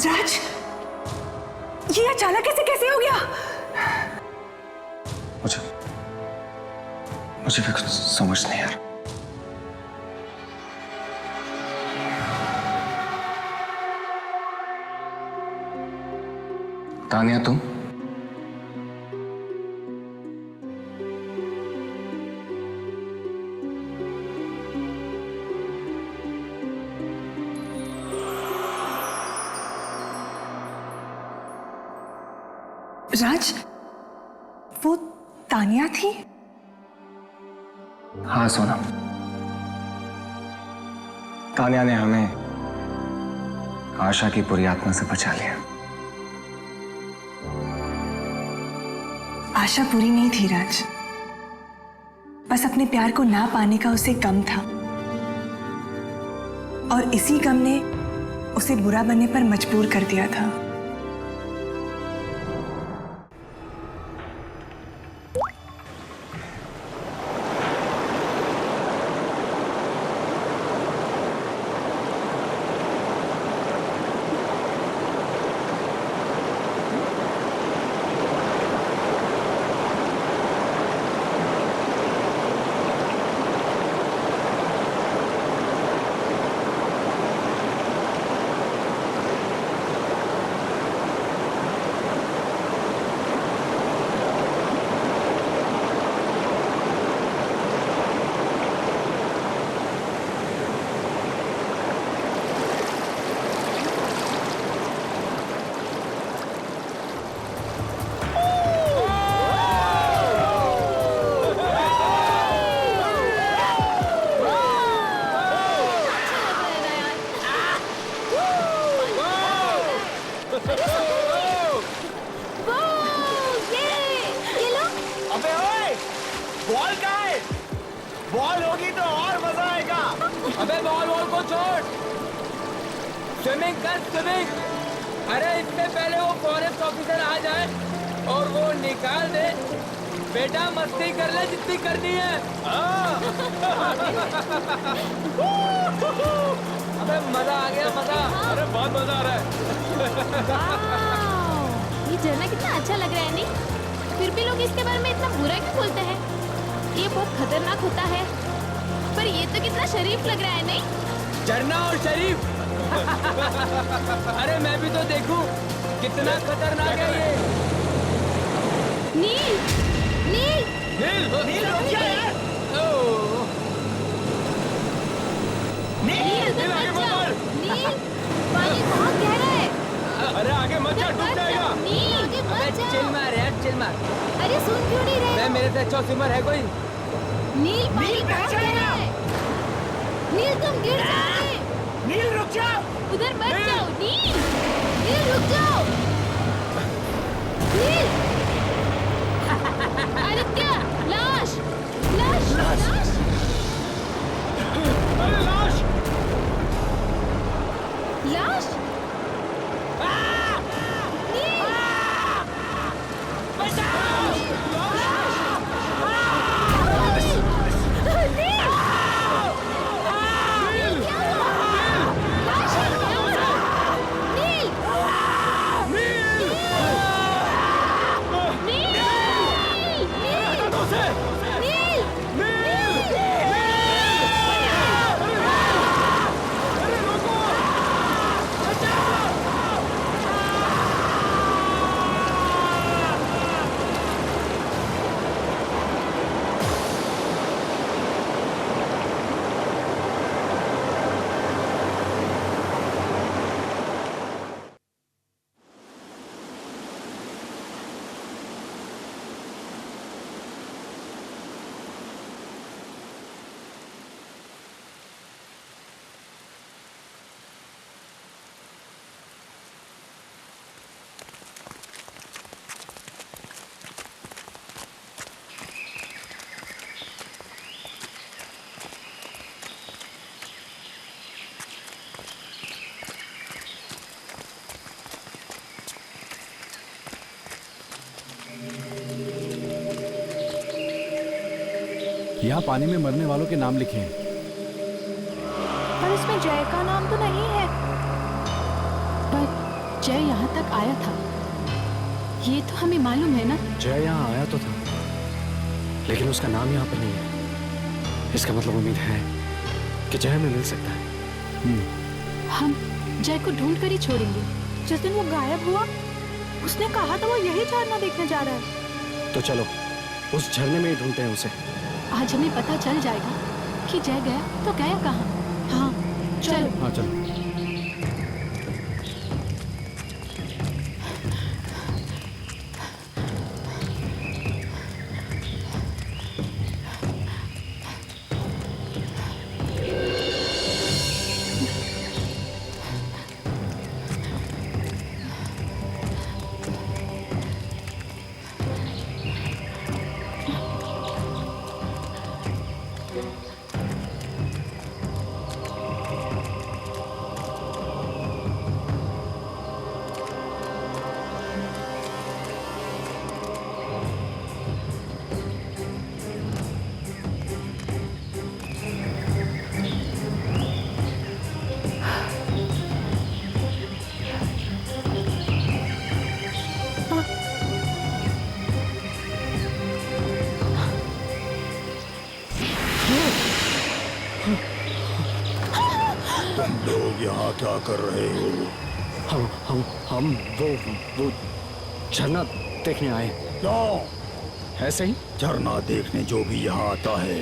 राज, ये अचानक कैसे हो गया? मुझे भी कुछ समझ नहीं आ रहा। तानिया, तुम? राज, वो तानिया थी? हाँ सोनम, तानिया ने हमें आशा की बुरी आत्मा से बचा लिया। आशा बुरी नहीं थी राज, बस अपने प्यार को ना पाने का उसे गम था, और इसी गम ने उसे बुरा बनने पर मजबूर कर दिया था। बॉल कहाँ है? बॉल होगी तो और मजा आएगा। अबे बॉल को छोड़, स्विमिंग कर स्विमिंग। अरे इससे पहले वो फॉरेस्ट ऑफिसर आ जाए और वो निकाल दे। बेटा मस्ती कर ले जितनी करनी है। अबे मजा आ गया मजा। अरे बहुत मजा आ रहा है। ये झरना कितना अच्छा लग रहा है नहीं? फिर भी लोग इसके बारे में इतना बुरा क्यों बोलते हैं? ये बहुत खतरनाक होता है, पर ये तो कितना शरीफ लग रहा है नहीं? झरना और शरीफ। अरे मैं भी तो देखूं कितना खतरनाक है ये। नील, नील, नील रुक जा यार। नील, नील आगे मत बढ़। नील, पानी बहुत गहरा है। अरे आगे मत जा, डूब जाएगा। नील, आगे मत जाओ। चिल मार यार, चिल मार। अरे सुन क्यों नहीं रहे? मैं मेरे से अच्छा स्विमर है कोई? नील, पानी बहुत गहरा है। नील तुम गिर जाओगे। नील रुक जा। उधर मत जाओ। नील, नील रुक जाओ। नील, आदित्य, लाश, लाश, लाश। अरे लाश। लाश? नील, बचाओ। यहाँ पानी में मरने वालों के नाम लिखे हैं। पर इसमें जय का नाम तो नहीं है। पर जय यहाँ तक आया था, ये तो हमें मालूम है ना? जय यहाँ आया तो था, लेकिन उसका नाम यहाँ पर नहीं है। इसका मतलब उम्मीद है कि जय हमें मिल सकता है। हम जय को ढूंढ कर ही छोड़ेंगे। जिस दिन वो गायब हुआ, उसने कहा था वो यही झरना देखने जा रहा है। तो चलो उस झरने में ही ढूंढते हैं उसे। आज हमें पता चल जाएगा कि जय गया तो गया कहाँ। हाँ चलो। हाँ चलो। यहाँ क्या कर रहे हो? हम वो झरना देखने आए। क्यों? ऐसे ही। झरना देखने जो भी यहाँ आता है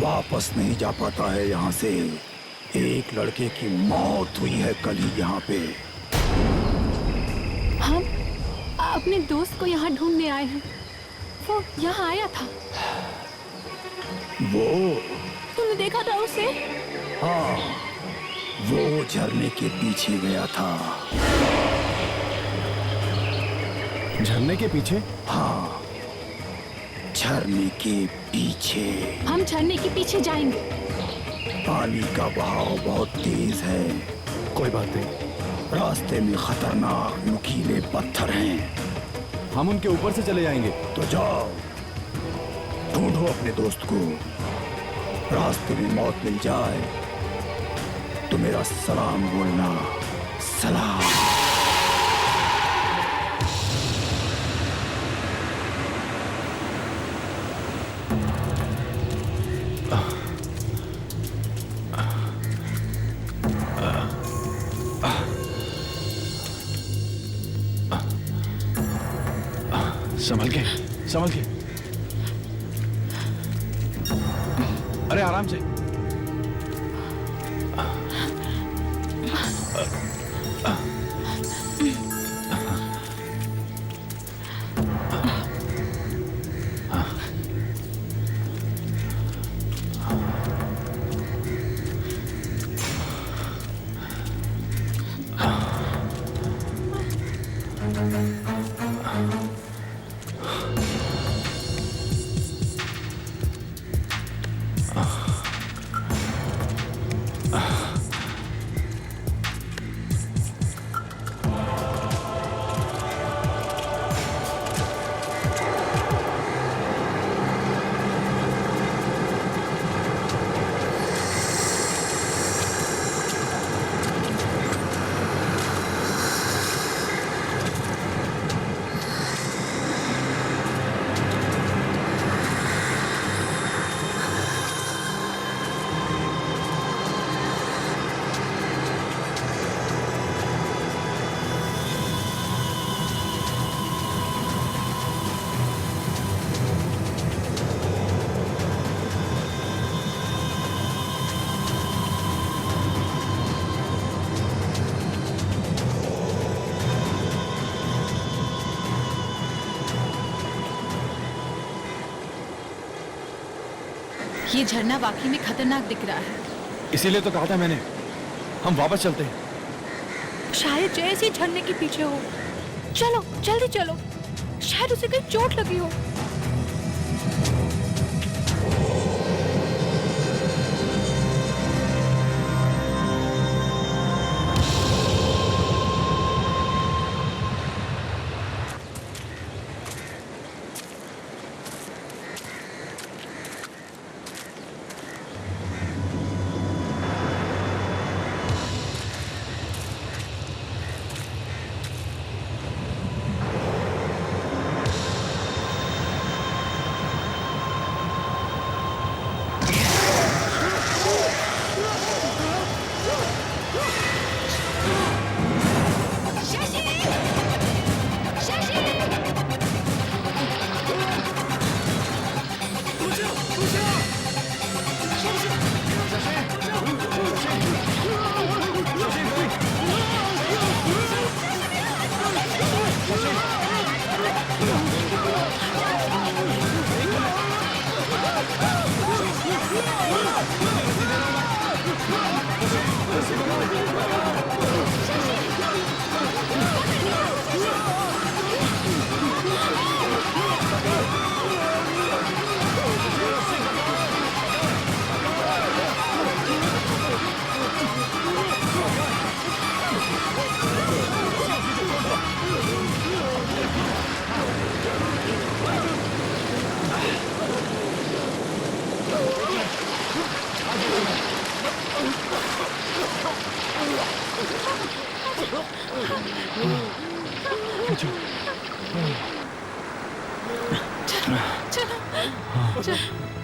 वापस नहीं जा पाता है यहाँ से। एक लड़के की मौत हुई है कल ही यहाँ पे। हम अपने दोस्त को यहाँ ढूंढने आए हैं। वो यहाँ आया था। वो? तुमने देखा था उसे? हाँ, वो झरने के पीछे गया था। झरने के पीछे? हाँ, झरने के पीछे। हम झरने के पीछे जाएंगे। पानी का बहाव बहुत तेज है। कोई बात नहीं, रास्ते में खतरनाक नुकीले पत्थर हैं। हम उनके ऊपर से चले जाएंगे। तो जाओ, ढूंढो अपने दोस्त को। रास्ते में मौत मिल जाए तो मेरा सलाम बोलना। सलाम। संभल के, संभल के। अरे आराम से। ये झरना वाकई में खतरनाक दिख रहा है। इसीलिए तो कहा था मैंने, हम वापस चलते हैं। शायद जैसे झरने के पीछे हो। चलो जल्दी चलो, शायद उसे कहीं चोट लगी हो।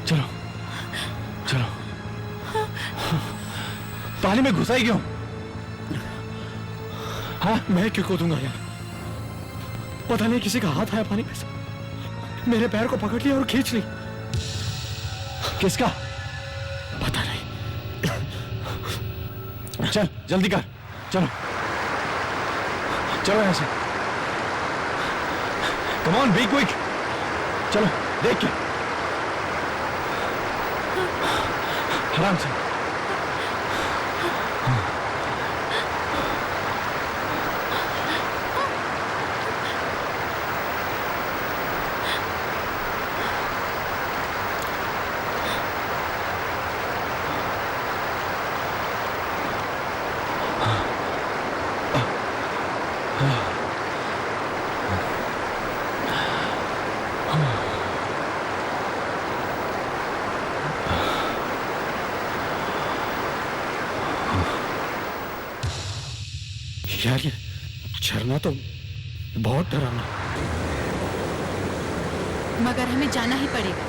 चलो चलो। पानी में घुसा ही क्यों? हाँ, मैं क्यों कूदूंगा यार? पता नहीं किसी का हाथ आया पानी में से, मेरे पैर को पकड़ लिया और खींच ली। किसका? पता नहीं। चल जल्दी कर, चलो चलो यहाँ से। Come on, be quick. चलो देख के, आराम से। यार ये झरना तो बहुत डरावना। मगर हमें जाना ही पड़ेगा।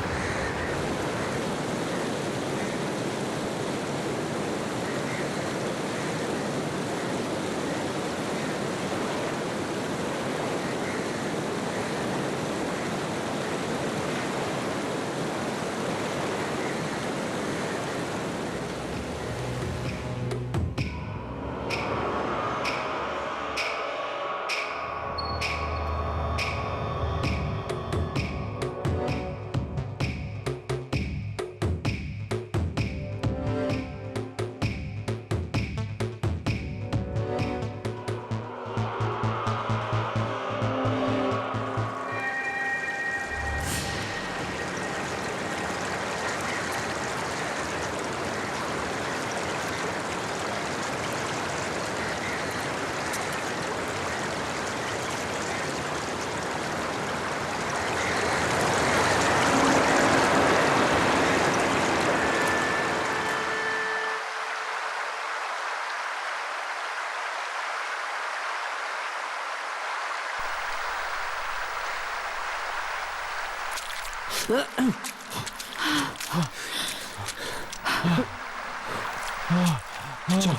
चलो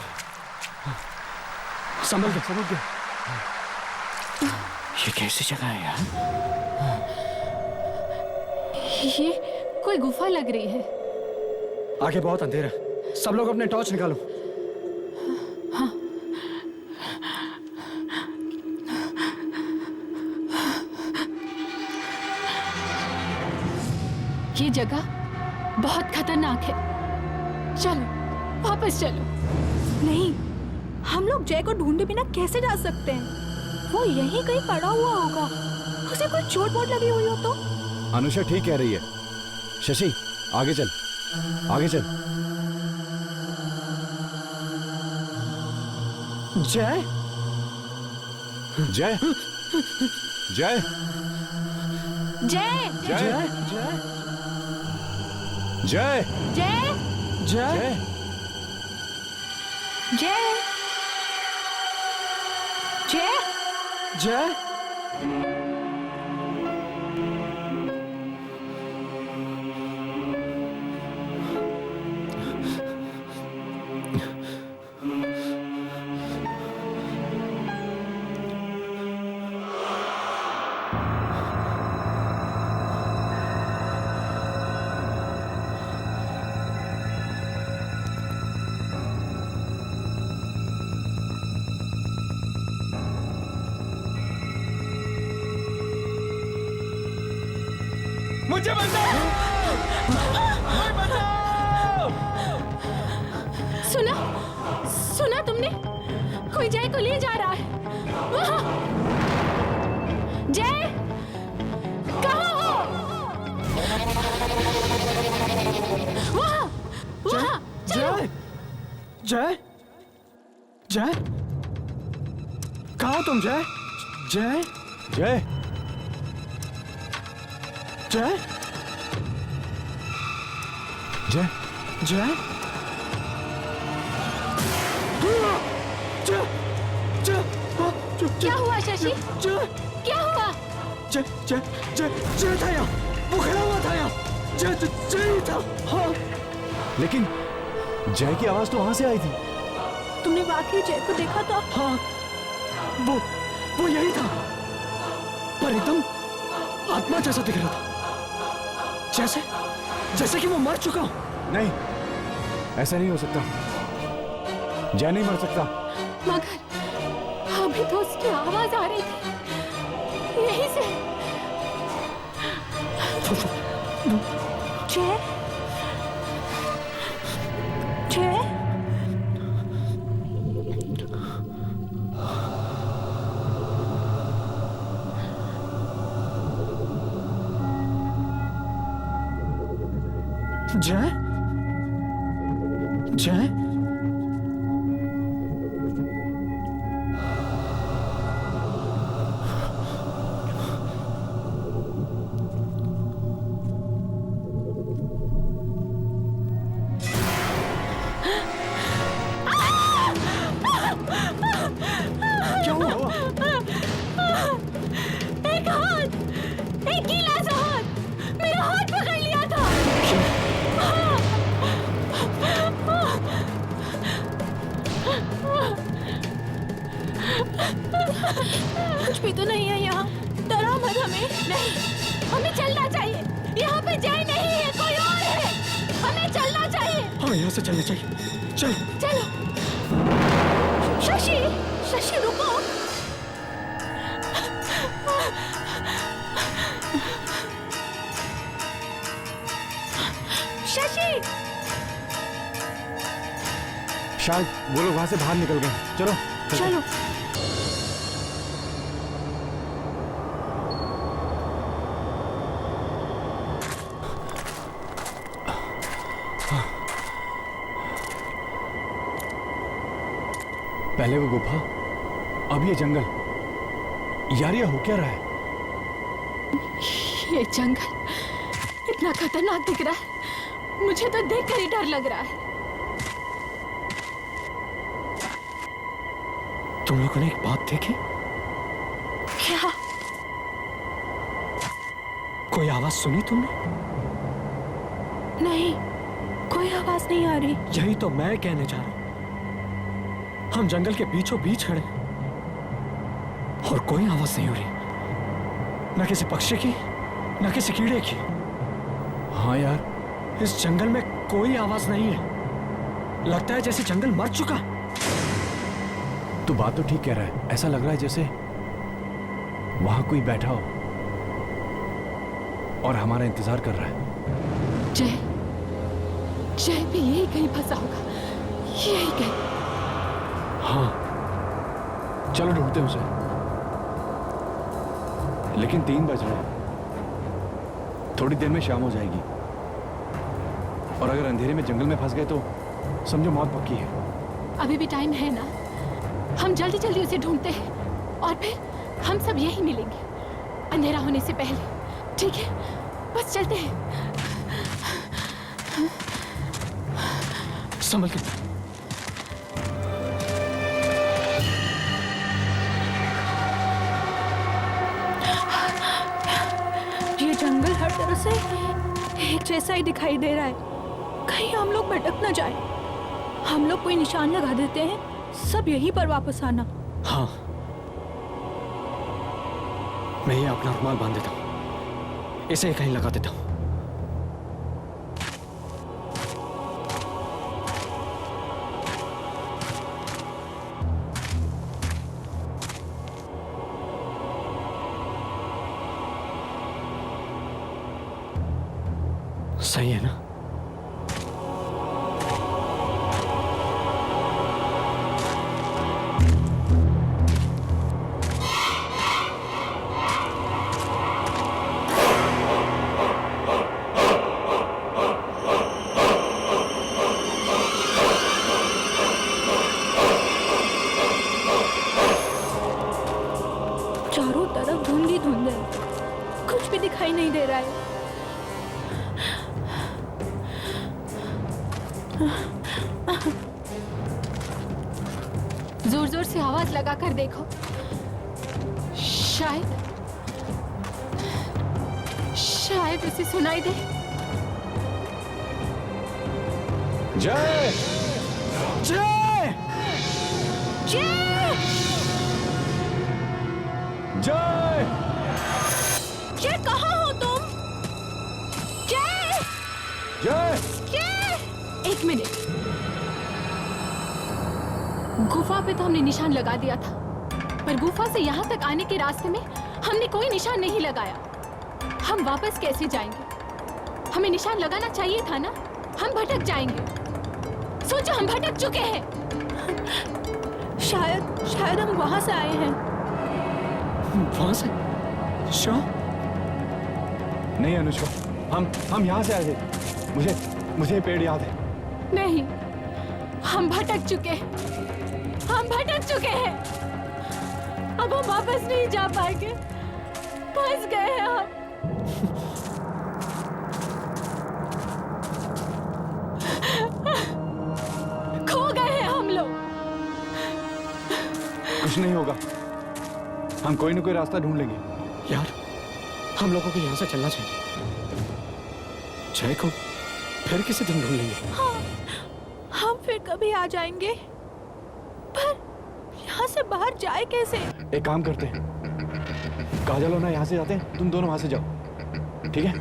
संभल के। ये कैसी जगह है यार? ये कोई गुफा लग रही है। आगे बहुत अंधेरा है, सब लोग अपने टॉर्च निकालो। ये जगह बहुत खतरनाक है। चलो वापस चलो। नहीं, हम लोग जय को ढूंढे बिना कैसे जा सकते हैं? वो यहीं कहीं पड़ा हुआ होगा। उसे कोई चोट वोट लगी हुई हो तो? अनुषा ठीक कह रही है। शशि आगे चल, आगे चल। जय जय जय जय जय जय जय जय जय जय जय मुझे बचाओ! मुझे बचाओ! सुना सुना तुमने? कोई जय को ले जा रहा है। वहाँ जय कहाँ हो? वहाँ वहाँ जय जय जय कहाँ हो तुम? जय जय जय जय जय जय क्या हुआ शशि? क्या हुआ? जय जय जय जय था यहाँ, वो खड़ा हुआ था यहाँ। जय जय था। हाँ लेकिन जय की आवाज तो वहां से आई थी। तुमने वाकई जय को देखा था? हाँ वो यही था, पर एकदम आत्मा जैसा दिख रहा था, जैसे कि वो मर चुका हो। नहीं, ऐसा नहीं हो सकता। जय नहीं मर सकता। मगर अभी तो उसकी आवाज आ रही थी यहीं से। जय जय जय जय हमें यहाँ से चलना चाहिए। चलो चलो। शशि, शशि रुको। शशि। शायद वो लोग वहां से बाहर निकल गए। चलो चलो। पहले वो गुफा, अब ये जंगल। यार ये हो क्या रहा है? ये जंगल इतना खतरनाक दिख रहा है, मुझे तो देखकर ही डर लग रहा है। तुम लोगों ने एक बात देखी? क्या? कोई आवाज सुनी तुमने? नहीं, कोई आवाज नहीं आ रही। यही तो मैं कहने जा रहा हूं। हम जंगल के बीचों बीच खड़े और कोई आवाज नहीं हो रही, न किसी पक्षी की, न किसी कीड़े की। हाँ यार, इस जंगल में कोई आवाज नहीं है। लगता है जैसे जंगल मर चुका। तू बात तो ठीक कह रहा है। ऐसा लग रहा है जैसे वहां कोई बैठा हो और हमारा इंतजार कर रहा है। जय, जय भी यही कहीं फंसा होगा, यही कहीं। हाँ, चलो ढूंढते हैं उसे। लेकिन 3 बज रहे हैं, थोड़ी देर में शाम हो जाएगी और अगर अंधेरे में जंगल में फंस गए तो समझो मौत पक्की है। अभी भी टाइम है ना, हम जल्दी जल्दी उसे ढूंढते हैं और फिर हम सब यही मिलेंगे अंधेरा होने से पहले। ठीक है, बस चलते हैं। संभल के। ये जंगल हर तरह से एक जैसा ही दिखाई दे रहा है। कहीं हम लोग भटक न जाए। हम लोग कोई निशान लगा देते हैं, सब यहीं पर वापस आना। हाँ, मैं ये अपना रुमाल बांध देता हूं, इसे कहीं लगा देता हूं। सही है ना? चारों तरफ धुंध ही धुंध है, कुछ भी दिखाई नहीं दे रहा है। जोर जोर से आवाज लगा कर देखो, शायद शायद उसे सुनाई दे। जय, जय, जय, जय, जय कहाँ हो तुम? जय, जय, जय। एक मिनट, गुफा पे तो हमने निशान लगा दिया था, पर गुफा से यहाँ तक आने के रास्ते में हमने कोई निशान नहीं लगाया। हम वापस कैसे जाएंगे? हमें निशान लगाना चाहिए था ना, हम भटक जाएंगे। सोचो, हम भटक चुके हैं। शायद हम वहां से आए हैं। वहां से? शो? नहीं अनुष्का, हम यहाँ से आए थे। मुझे पेड़ याद है। नहीं, हम भटक चुके हैं, हम भटक चुके हैं। अब हम वापस नहीं जा पाएंगे, फंस गए हैं हम। खो गए हैं हम लोग। कुछ नहीं होगा, हम कोई ना कोई रास्ता ढूंढ लेंगे। यार, हम लोगों को यहाँ से चलना चाहिए। जय को फिर किसी दिन ढूंढ लेंगे। हाँ, हम फिर कभी आ जाएंगे, पर यहाँ से बाहर जाए कैसे? एक काम करते हैं, काजल और ना यहाँ से जाते हैं, तुम दोनों वहां से जाओ। ठीक है?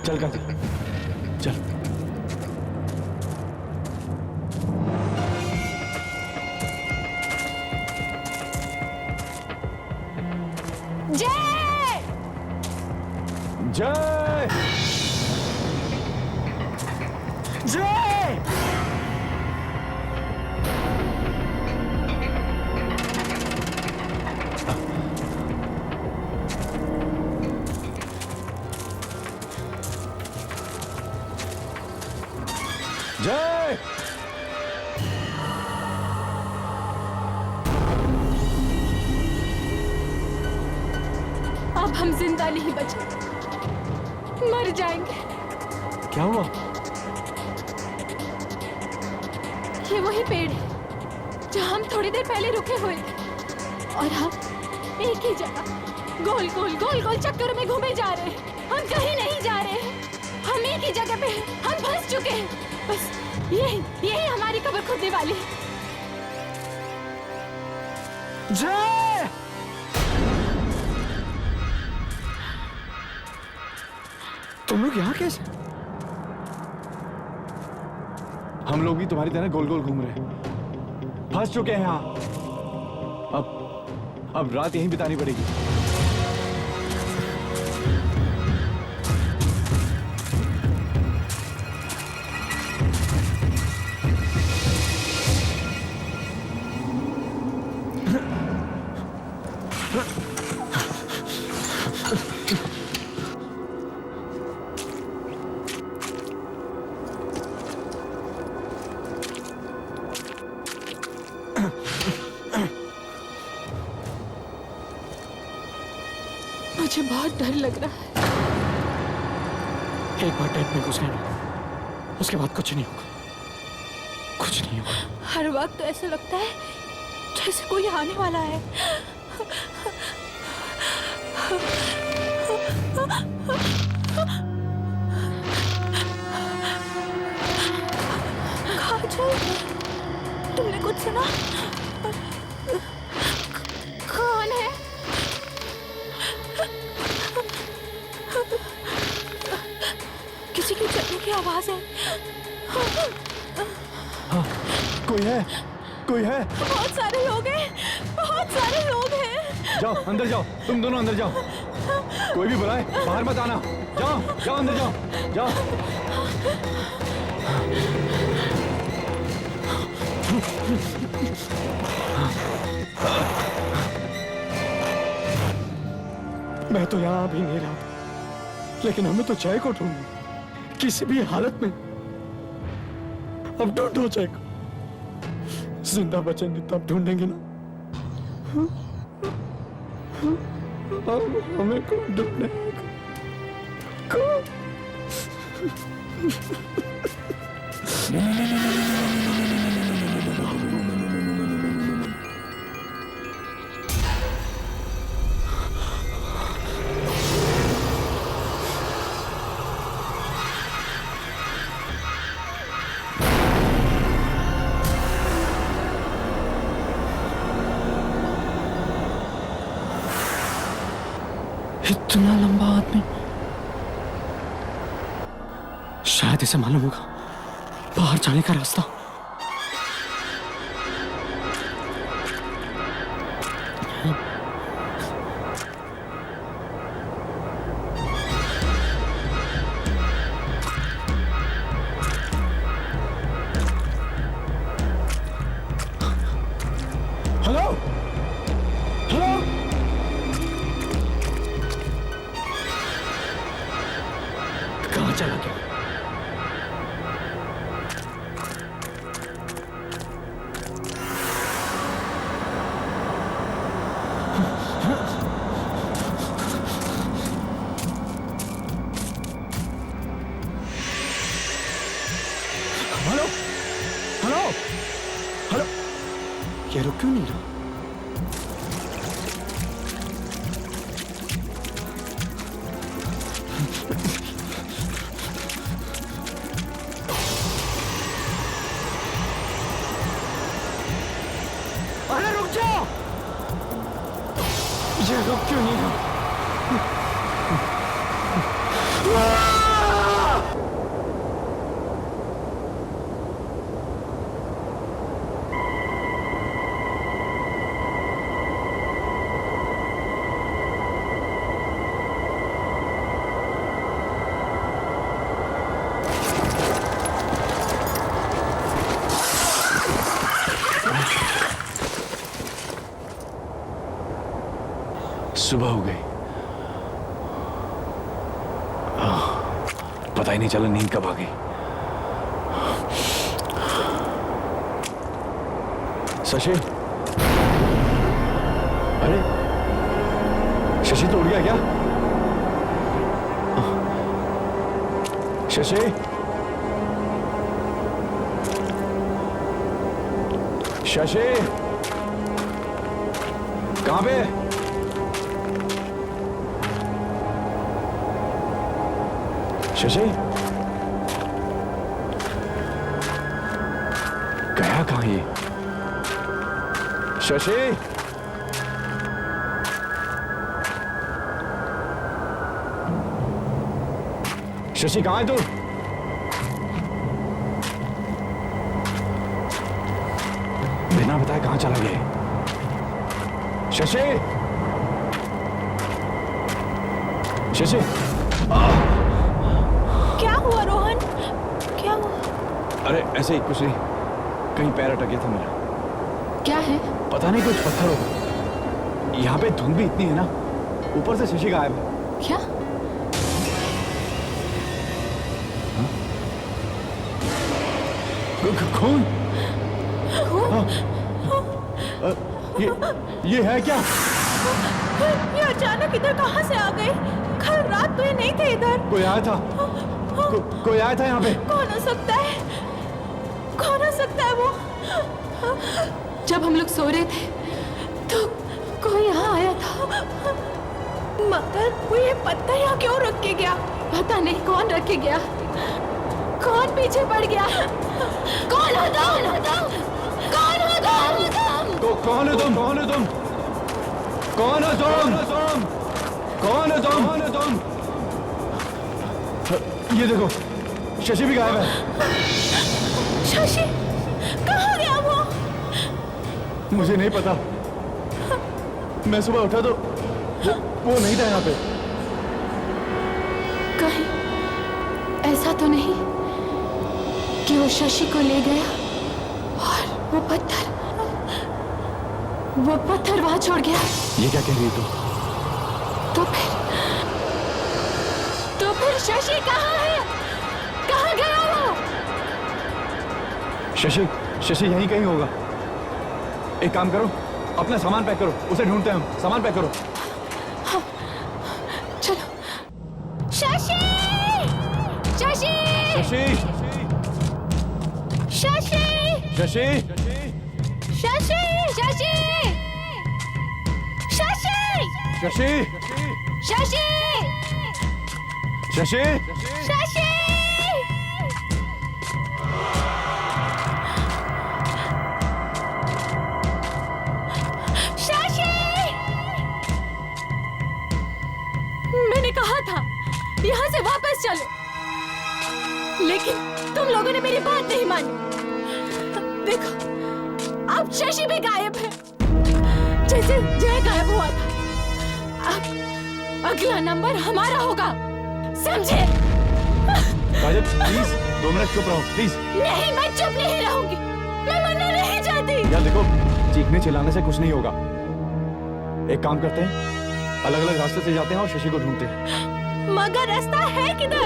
चल काजल, चल। जय! जय! अब हम जिंदा नहीं बचे, मर जाएंगे। क्या हुआ? ये वही पेड़ है जहाँ हम थोड़ी देर पहले रुके हुए थे और हम एक ही जगह गोल गोल गोल गोल चक्कर में घूमे जा रहे हैं। हम कहीं नहीं जा रहे हैं, हम एक ही जगह पे हैं, हम फंस चुके हैं। बस यही हमारी कब्र खुदने वाली है। जय! तुम लोग यहाँ कैसे? हम लोग भी तुम्हारी तरह गोल गोल घूम रहे हैं, फंस चुके हैं यहाँ। अब रात यहीं बितानी पड़ेगी। मुझे बहुत डर लग रहा है। एक बार टेंट में घुस गए ना, उसके बाद कुछ नहीं होगा, कुछ नहीं होगा। हर वक्त ऐसा लगता है जैसे कोई आने वाला है। काजल, तुमने कुछ सुना? कौन है? किसी की चलने की आवाज है। हाँ, कोई है, कोई है। बहुत सारे लोग हैं, बहुत सारे लोग हैं। जाओ अंदर जाओ, तुम दोनों अंदर जाओ। कोई भी बुलाए बाहर मत आना। जाओ जाओ अंदर जाओ, जाओ। मैं तो यहाँ अभी नहीं रहा, लेकिन हमें तो जय को ढूंढना किसी भी हालत में। अब ढूंढो जय को, जिंदा बचेंगे तब ढूंढेंगे ना। अब हमें को ढूंढेगा कौन? इतना लंबा आदमी, शायद इसे मालूम होगा बाहर जाने का रास्ता। हेलो हेलो, कहाँ चला गया? हेलो हेलो हेलो, ये रुक क्यों नहीं रहा? अरे रुक जाओ, ये रुक क्यों नहीं रहा? सुबह हो गई। पता ही नहीं चला नींद कब आ गई। शशि, अरे शशि तो उड़ गया क्या? शशि, शशि कहां पे? शशि गया कहां ये? शशि, शशि कहां है तू? बिना बताए कहां चला गया? शशि, शशि, क्या हुआ रोहन? क्या हुआ? अरे ऐसे ही कुछ नहीं, कहीं पैर अटक गया था मेरा। क्या है? पता नहीं, कुछ पत्थर होगा। यहाँ पे धुंध भी इतनी है ना, ऊपर से शशि गायब है। क्या? खून? ये है क्या? ये अचानक इधर कहाँ से आ गए? कल रात तो ये नहीं थे इधर। कोई आया था? कोई आया था यहाँ पे? कौन हो सकता है? कौन हो सकता है वो? जब हम लोग सो रहे थे तो कोई यहाँ आया था। मगर वो ये पत्थर यहाँ क्यों रख के गया? पता नहीं कौन रख के गया, कौन पीछे पड़ गया। कौन हो तुम? कौन हो तुम? तो कौन हो तुम? कौन हो तुम? कौन हो तुम? कौन हो तुम? कौन हो तुम? ये देखो, शशि भी गायब है। शशि कहाँ गया वो? मुझे नहीं पता। मैं सुबह उठा तो वो नहीं था यहाँ पे। कहीं ऐसा तो नहीं कि वो शशि को ले गया और वो पत्थर वहां छोड़ गया? ये क्या कह रही है तू? तो फिर शशि कहाँ है? कहाँ गया वो? शशि यहीं कहीं होगा। एक काम करो, अपना सामान पैक करो, उसे ढूंढते हैं हम। सामान पैक करो। हाँ, चलो। शशि! शशि! शशि! शशि! शशि! शशि! शशि! शशि! शशि! शशि! शशि! शशि! मैंने कहा था यहाँ से वापस चलो, लेकिन तुम लोगों ने मेरी बात नहीं मानी। देखो, अब शशि भी गायब है, जैसे जय गायब हुआ था। अब अगला नंबर हमारा होगा, समझे? काजल प्लीज 2 मिनट चुप रहो प्लीज। नहीं, मैं चुप नहीं रहूंगी, मैं मरना नहीं चाहती। यार देखो, चीखने चिल्लाने से कुछ नहीं होगा। एक काम करते हैं, अलग अलग रास्ते से जाते हैं और शशि को ढूंढते हैं। मगर रास्ता है किधर?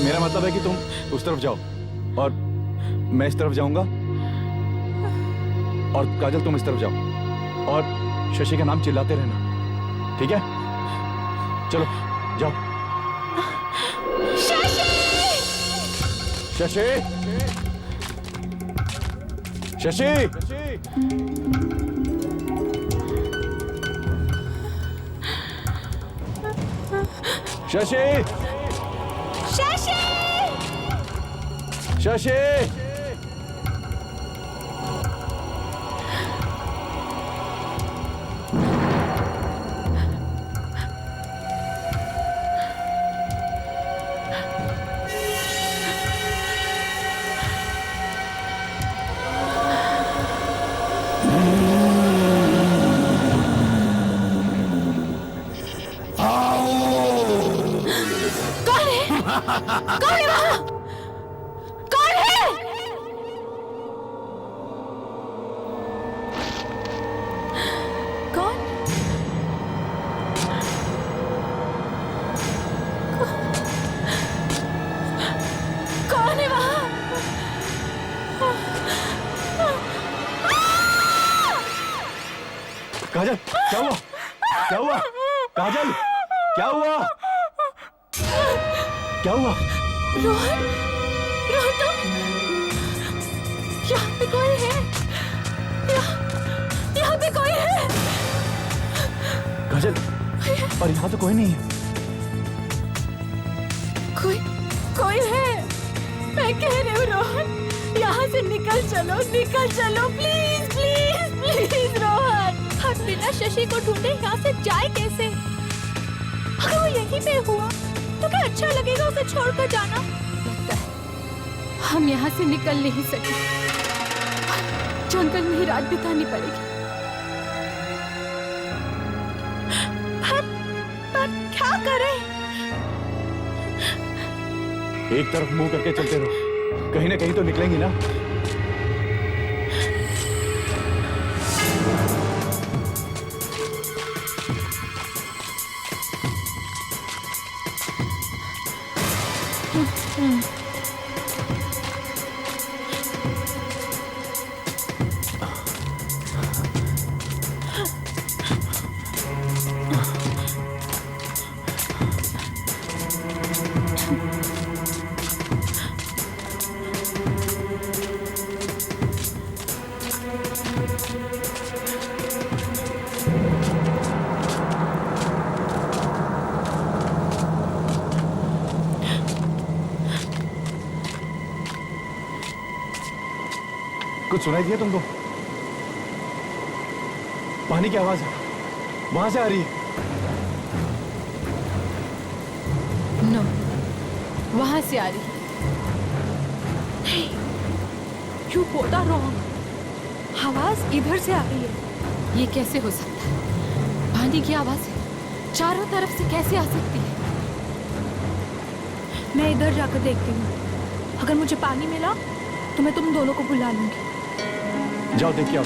मेरा मतलब है कि तुम उस तरफ जाओ और मैं इस तरफ जाऊंगा, और काजल तुम इस तरफ जाओ और शशि का नाम चिल्लाते रहना, ठीक है? चलो जाओ। शशि! शशि! शशि! शशि! शशि! शशि! कौन है वहां? कौन है? कौन? क्या हुआ? क्या हुआ? काजल, क्या हुआ? क्या हुआ? रोहन, रोहन तो यहाँ पे कोई है, यहाँ पे कोई है। काजल, और यहाँ तो कोई नहीं है। कोई है, मैं कह रही हूँ रोहन, यहाँ से निकल चलो प्लीज प्लीज प्लीज रोहन। हम बिना शशि को ढूंढे यहाँ से जाए कैसे? अगर वो यहीं पे हुआ तो क्या अच्छा लगेगा उसे छोड़कर जाना? लगता है हम यहाँ से निकल नहीं सके, जंगल में ही रात बितानी पड़ेगी। पर क्या करें? एक तरफ मुंह करके चलते रहो, कहीं ना कहीं तो निकलेंगी ना। कुछ सुनाई दिया तुमको? पानी की आवाज है, वहां से आ रही है। नो, वहां से आ रही है। You both are wrong. आवाज इधर से आ रही है। ये कैसे हो सकता है? पानी की आवाज है, चारों तरफ से कैसे आ सकती है? मैं इधर जाकर देखती हूँ। अगर मुझे पानी मिला तो मैं तुम दोनों को बुला लूंगी। जाओ देखिए आप।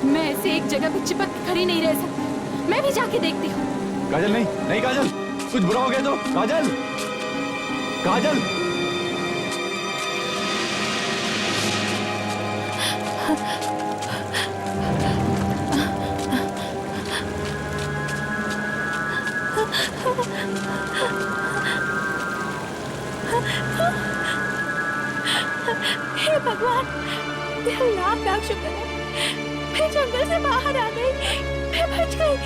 मैं ऐसे एक जगह पे चिपक के खड़ी नहीं रह सकती, मैं भी जाके देखती हूँ। काजल नहीं, नहीं काजल, कुछ बुरा हो गया तो। काजल, काजल। हे भगवान, लाख लाख शुक्र है, मैं जंगल से बाहर आ गई, मैं बच गई।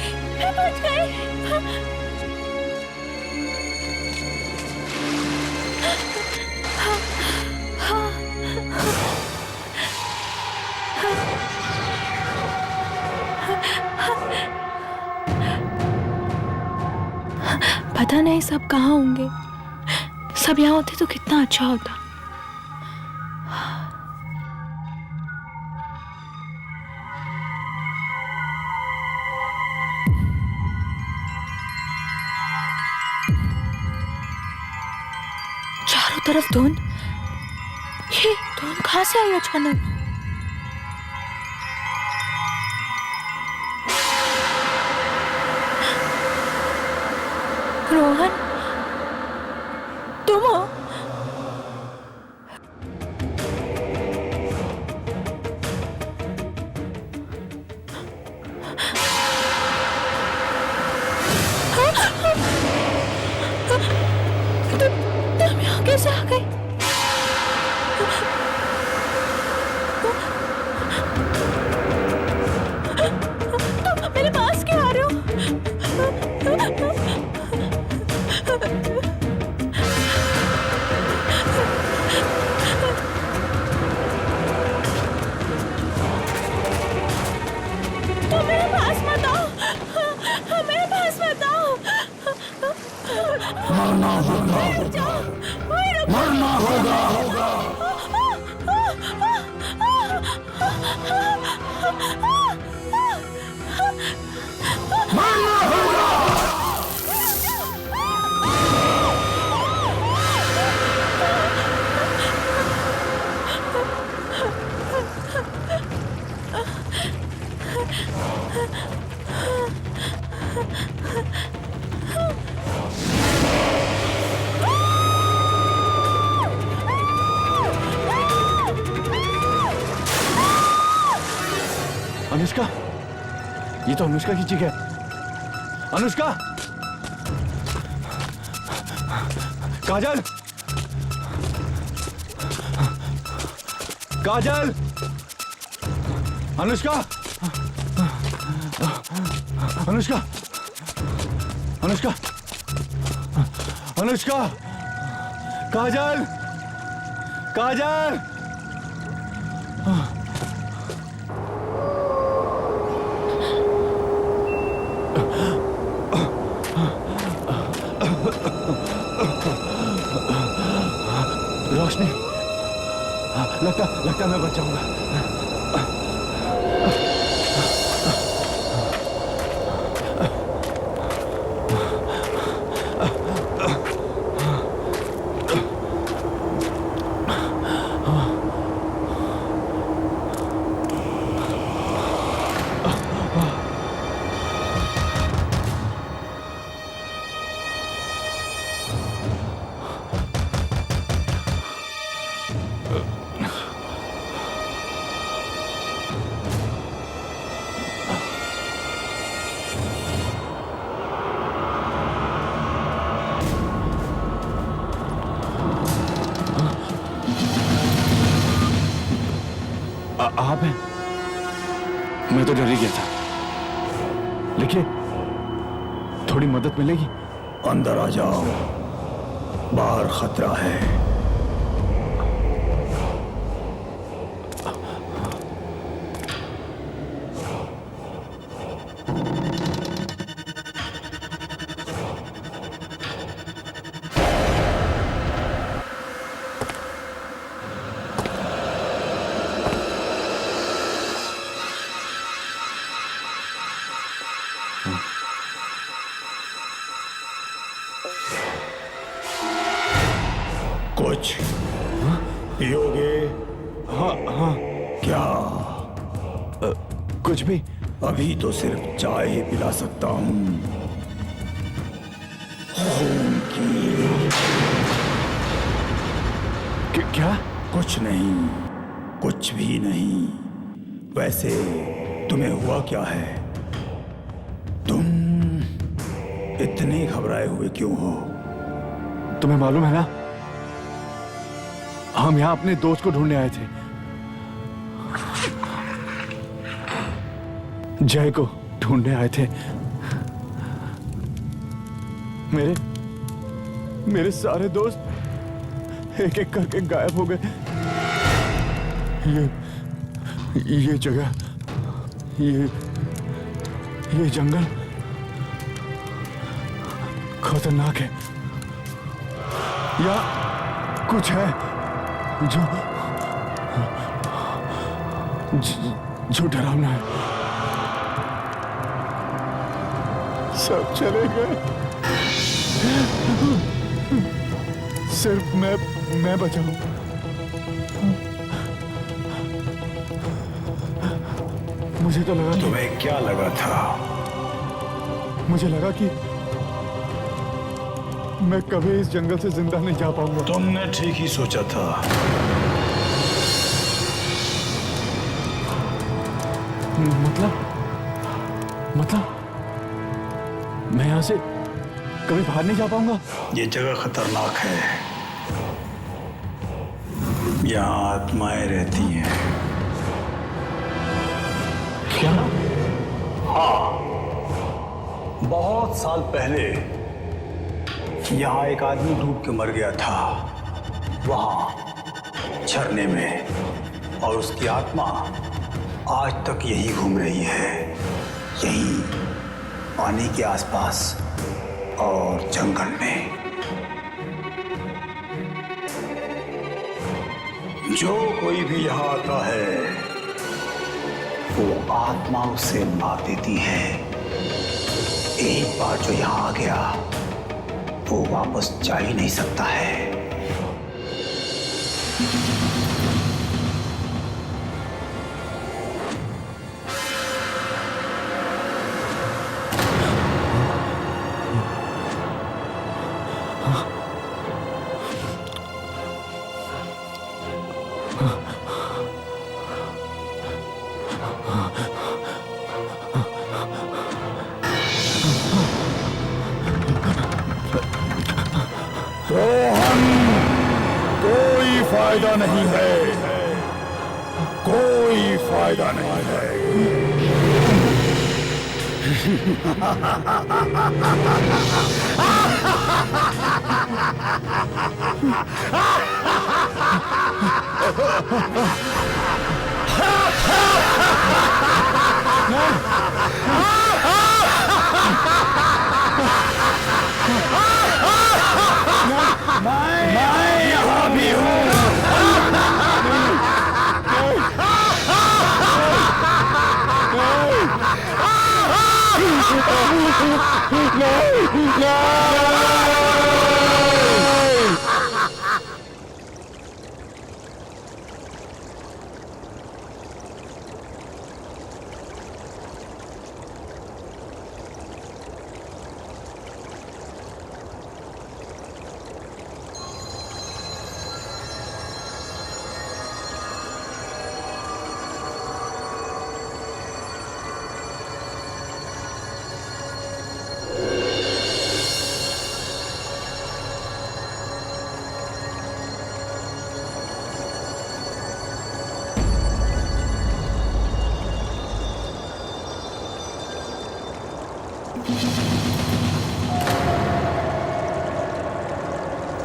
पता नहीं सब कहाँ होंगे, सब यहाँ होते तो कितना अच्छा होता। चारों तरफ धुंध, ये धुंध कहाँ से आई अचानक? रोहन, तुम हो? तुम यहाँ कैसे आ गए? तुम मेरे पास क्यों आ रहे हो? तुम मेरे पास मत आओ, मेरे पास मत आओ। मरना होगा, मरना होगा। मरना होगा। ये तो अनुष्का की चीख है। अनुष्का! काजल! काजल! अनुष्का! अनुष्का! अनुष्का! अनुष्का! काजल! काजल! रोशनी, लगता मैं बच जाऊंगा। आप हैं? मैं तो डर ही गया था, लेकिन थोड़ी मदद मिलेगी? अंदर आ जाओ, बाहर खतरा है। कुछ पियोगे? हाँ। क्या? कुछ भी। अभी तो सिर्फ चाय ही पिला सकता हूँ। खून की। क्या? कुछ नहीं, कुछ भी नहीं। वैसे तुम्हें हुआ क्या है? तुम इतने घबराए हुए क्यों हो? तुम्हें मालूम है ना, हम यहाँ अपने दोस्त को ढूंढने आए थे, जय को ढूंढने आए थे। मेरे सारे दोस्त एक एक करके गायब हो गए। ये जगह, ये जंगल खतरनाक है। या कुछ है जो डरावना है। सब चले गए, सिर्फ मैं बचा हूं। मुझे तो लगा, तुम्हें क्या लगा था? मुझे लगा कि मैं कभी इस जंगल से जिंदा नहीं जा पाऊंगा। तुमने ठीक ही सोचा था। मतलब मैं यहां से कभी बाहर नहीं जा पाऊंगा? ये जगह खतरनाक है, यहाँ आत्माएं रहती हैं। क्या? हाँ, बहुत साल पहले यहाँ एक आदमी डूब के मर गया था, वहां झरने में, और उसकी आत्मा आज तक यही घूम रही है, यही पानी के आसपास और जंगल में। जो कोई भी यहाँ आता है, वो आत्मा उसे मार देती है। एक बार जो यहाँ आ गया, वो वापस जा ही नहीं सकता है। रोहन, कोई फायदा नहीं है, कोई फायदा नहीं है। मैं यहाँ भी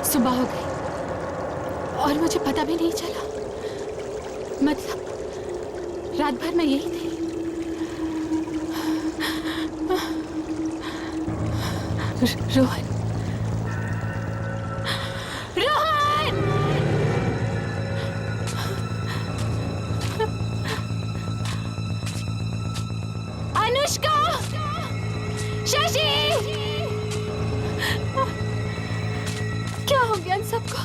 सुबह हो गई और मुझे पता भी नहीं चला। मतलब रात भर मैं यही थी। रोहन, रोहन! अनुष्का, शशि, क्या हो गया इन सबको?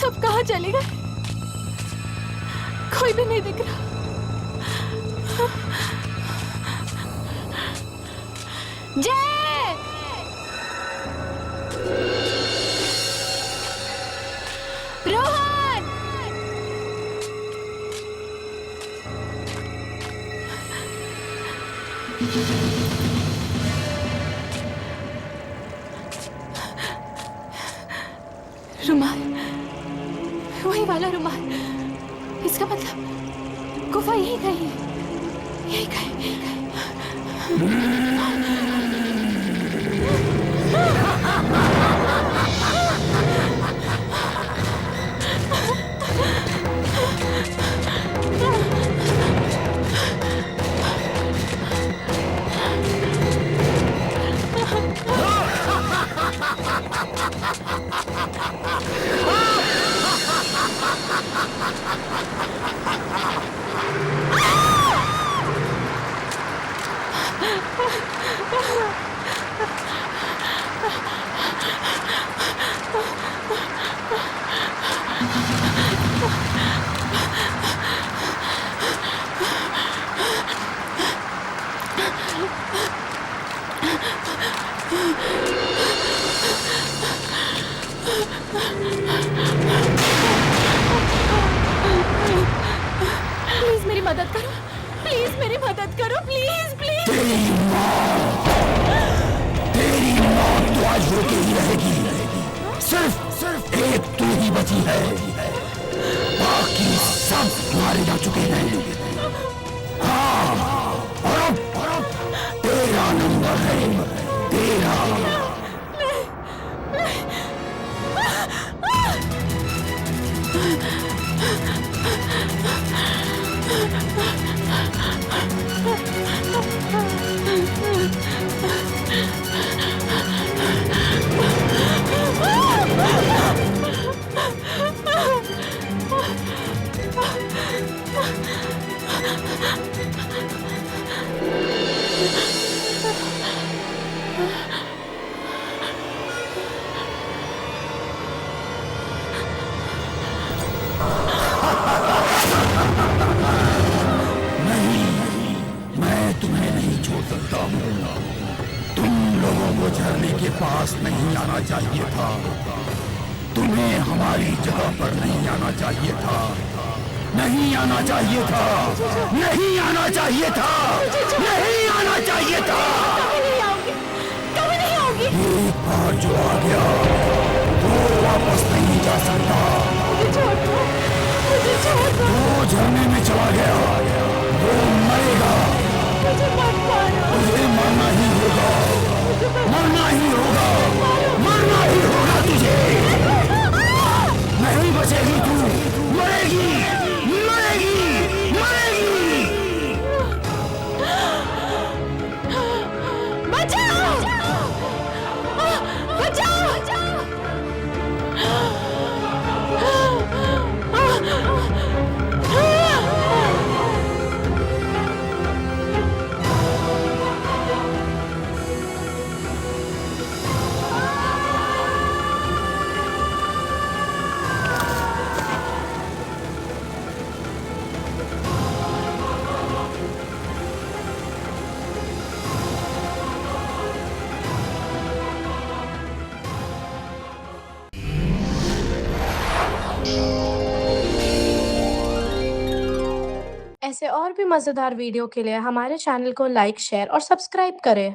सब कहाँ चले गए? कोई भी नहीं दिख रहा। जय! रोहन! रुमाल, वही वाला रुमाल। इसका मतलब गुफा यही कहीं है, यही कहीं, यही कहीं। प्लीज मेरी मदद करो, प्लीज मेरी मदद करो, प्लीज प्लीज। तेरी मौत तो आज होके ही रहेगी। सिर्फ एक तू ही बची है, बाकी सब मारे जा चुके हैं। हाँ, और अब तेरा नंबर है, तेरा। झरने के पास नहीं आना चाहिए था। तुम्हें हमारी जगह पर नहीं आना चाहिए था, नहीं आना चाहिए था, नहीं आना चाहिए था, नहीं आना चाहिए था। कभी नहीं आऊंगी, कभी नहीं आऊंगी। एक बार जो आ गया वापस नहीं जा सकता। वो झरने में चला गया, वो मरेगा। तुझे मरना ही होगा, मरना ही होगा, मरना ही होगा तुझे। नहीं बचेगी तू, मरेगी, मरेगी, मरेगी। बचाओ! बचाओ! ऐसे और भी मज़ेदार वीडियो के लिए हमारे चैनल को लाइक, शेयर और सब्सक्राइब करें।